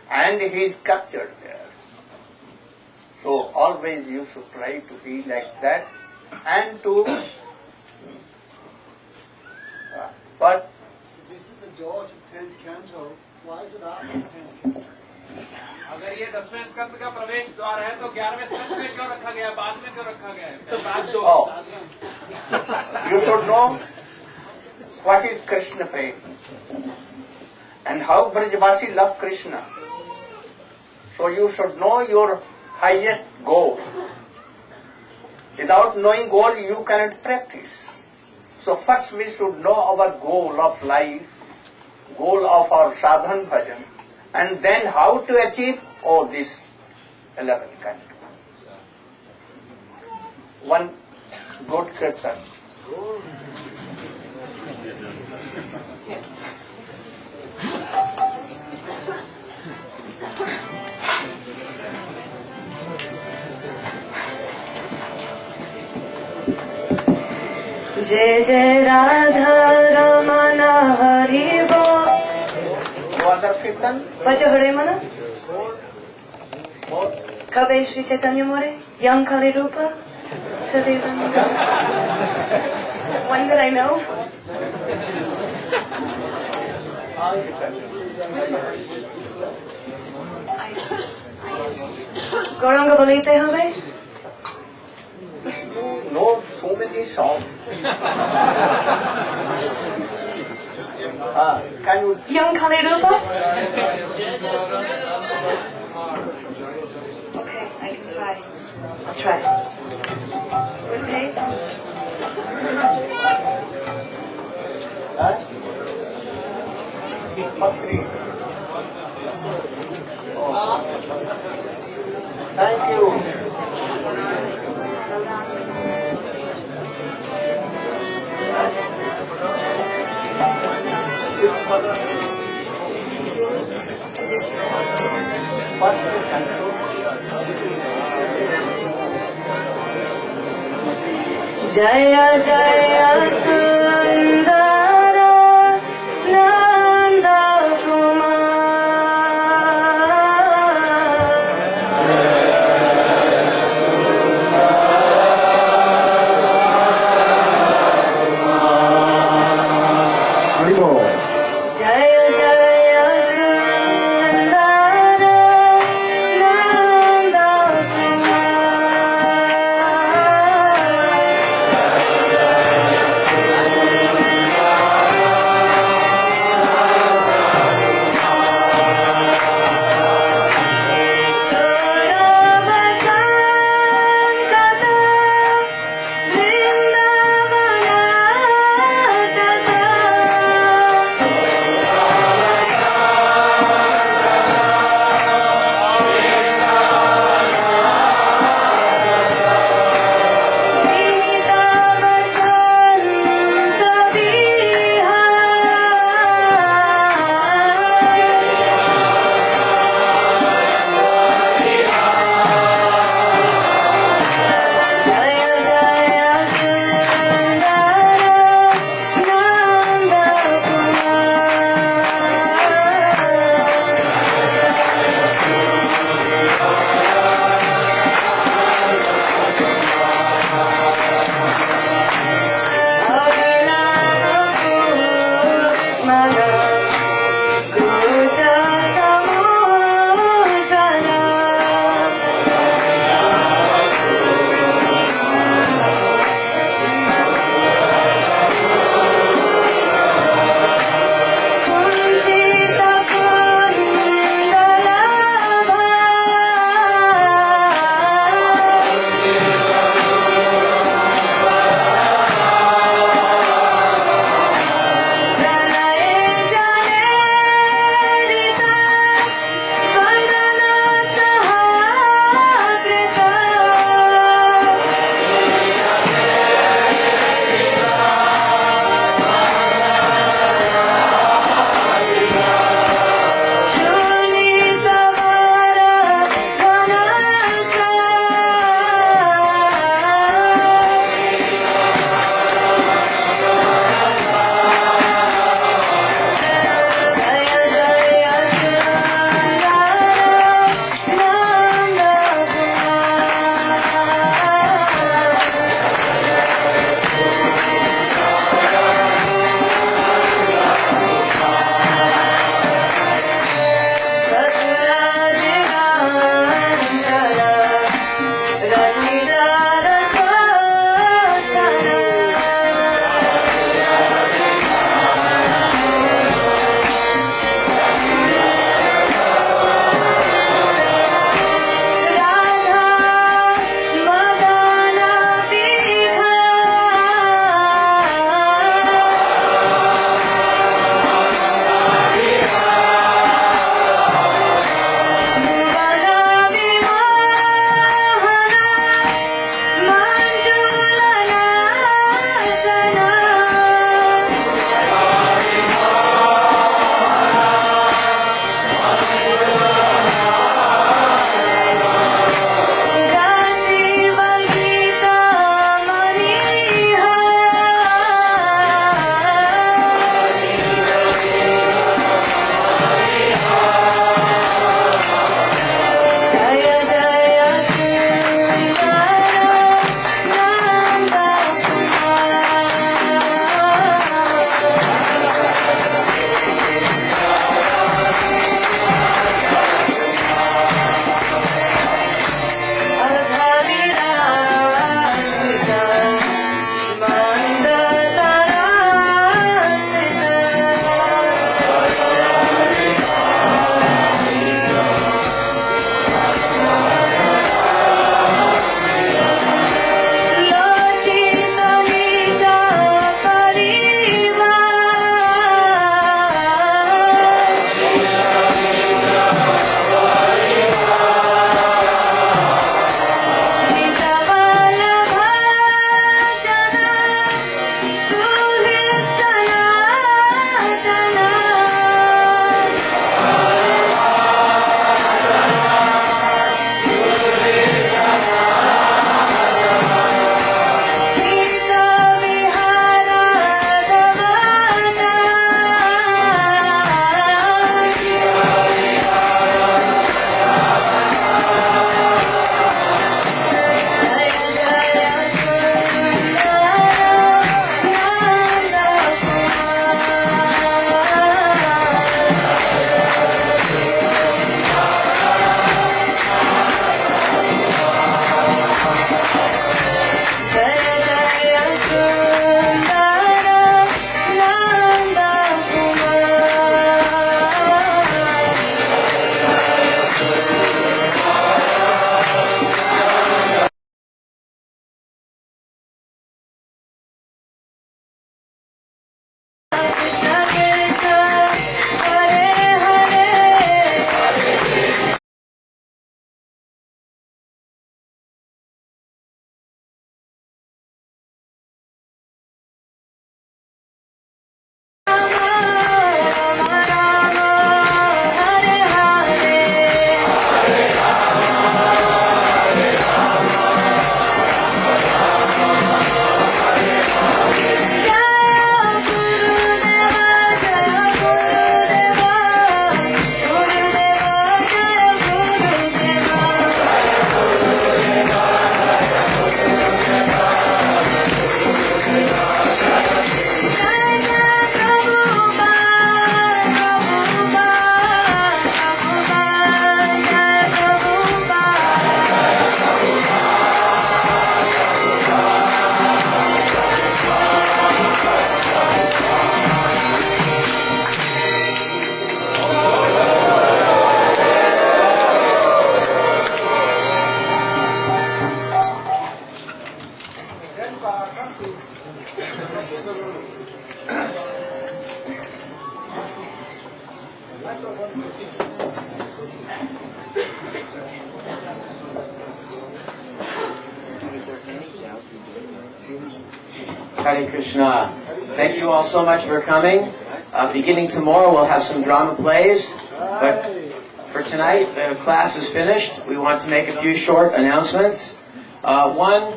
and he is captured there. So always you should try to be like that and to but this is the door to 10th canto. Why is it after 10th canto? अगर ये 10वें स्कंद का प्रवेश द्वार है तो 11वें स्कंद में क्यों रखा गया, बाद में क्यों रखा गया? तो बाद दो. You should know what is Krishna prema and how Brajvasi love Krishna. So you should know your highest goal. Without knowing goal, you cannot practice. So first we should know our goal of life, goal of our sadhan bhajan, and then how to achieve this 11 canto. One good kirtan. जय जय राधा रमण हरि बोल. No other kirtan? Baca Hare Mana? Kabe Shri Chaitanya More? Young Kali Rupa? One that I know? Gauranga Balite Habe? You know so many songs. Can you? Young Kali Rupa? Okay, I can try. I'll try. What page? Bhakti. Thank you. First canto. Jaya Jaya Sundara Nanda Jaya Jaya Sundara Nanda Kumar. Hare Krishna. Thank you all so much for coming. Beginning tomorrow we'll have some drama plays, but for tonight the class is finished. We want to make a few short announcements. One,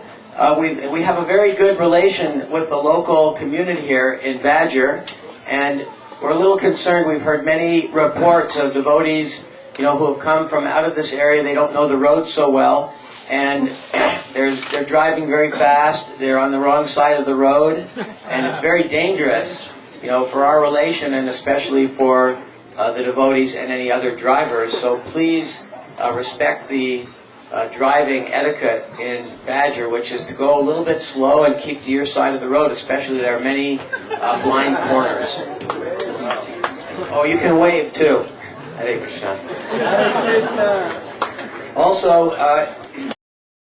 we have a very good relation with the local community here in BADGER, and we're a little concerned. We've heard many reports of devotees, who have come from out of this area. They don't know the road so well, and they're driving very fast. They're on the wrong side of the road, and it's very dangerous, for our relation and especially for the devotees and any other drivers. So please respect the driving etiquette in BADGER, which is to go a little bit slow and keep to your side of the road, especially there are many blind corners. Oh, you can wave too. Hare Krishna. Also,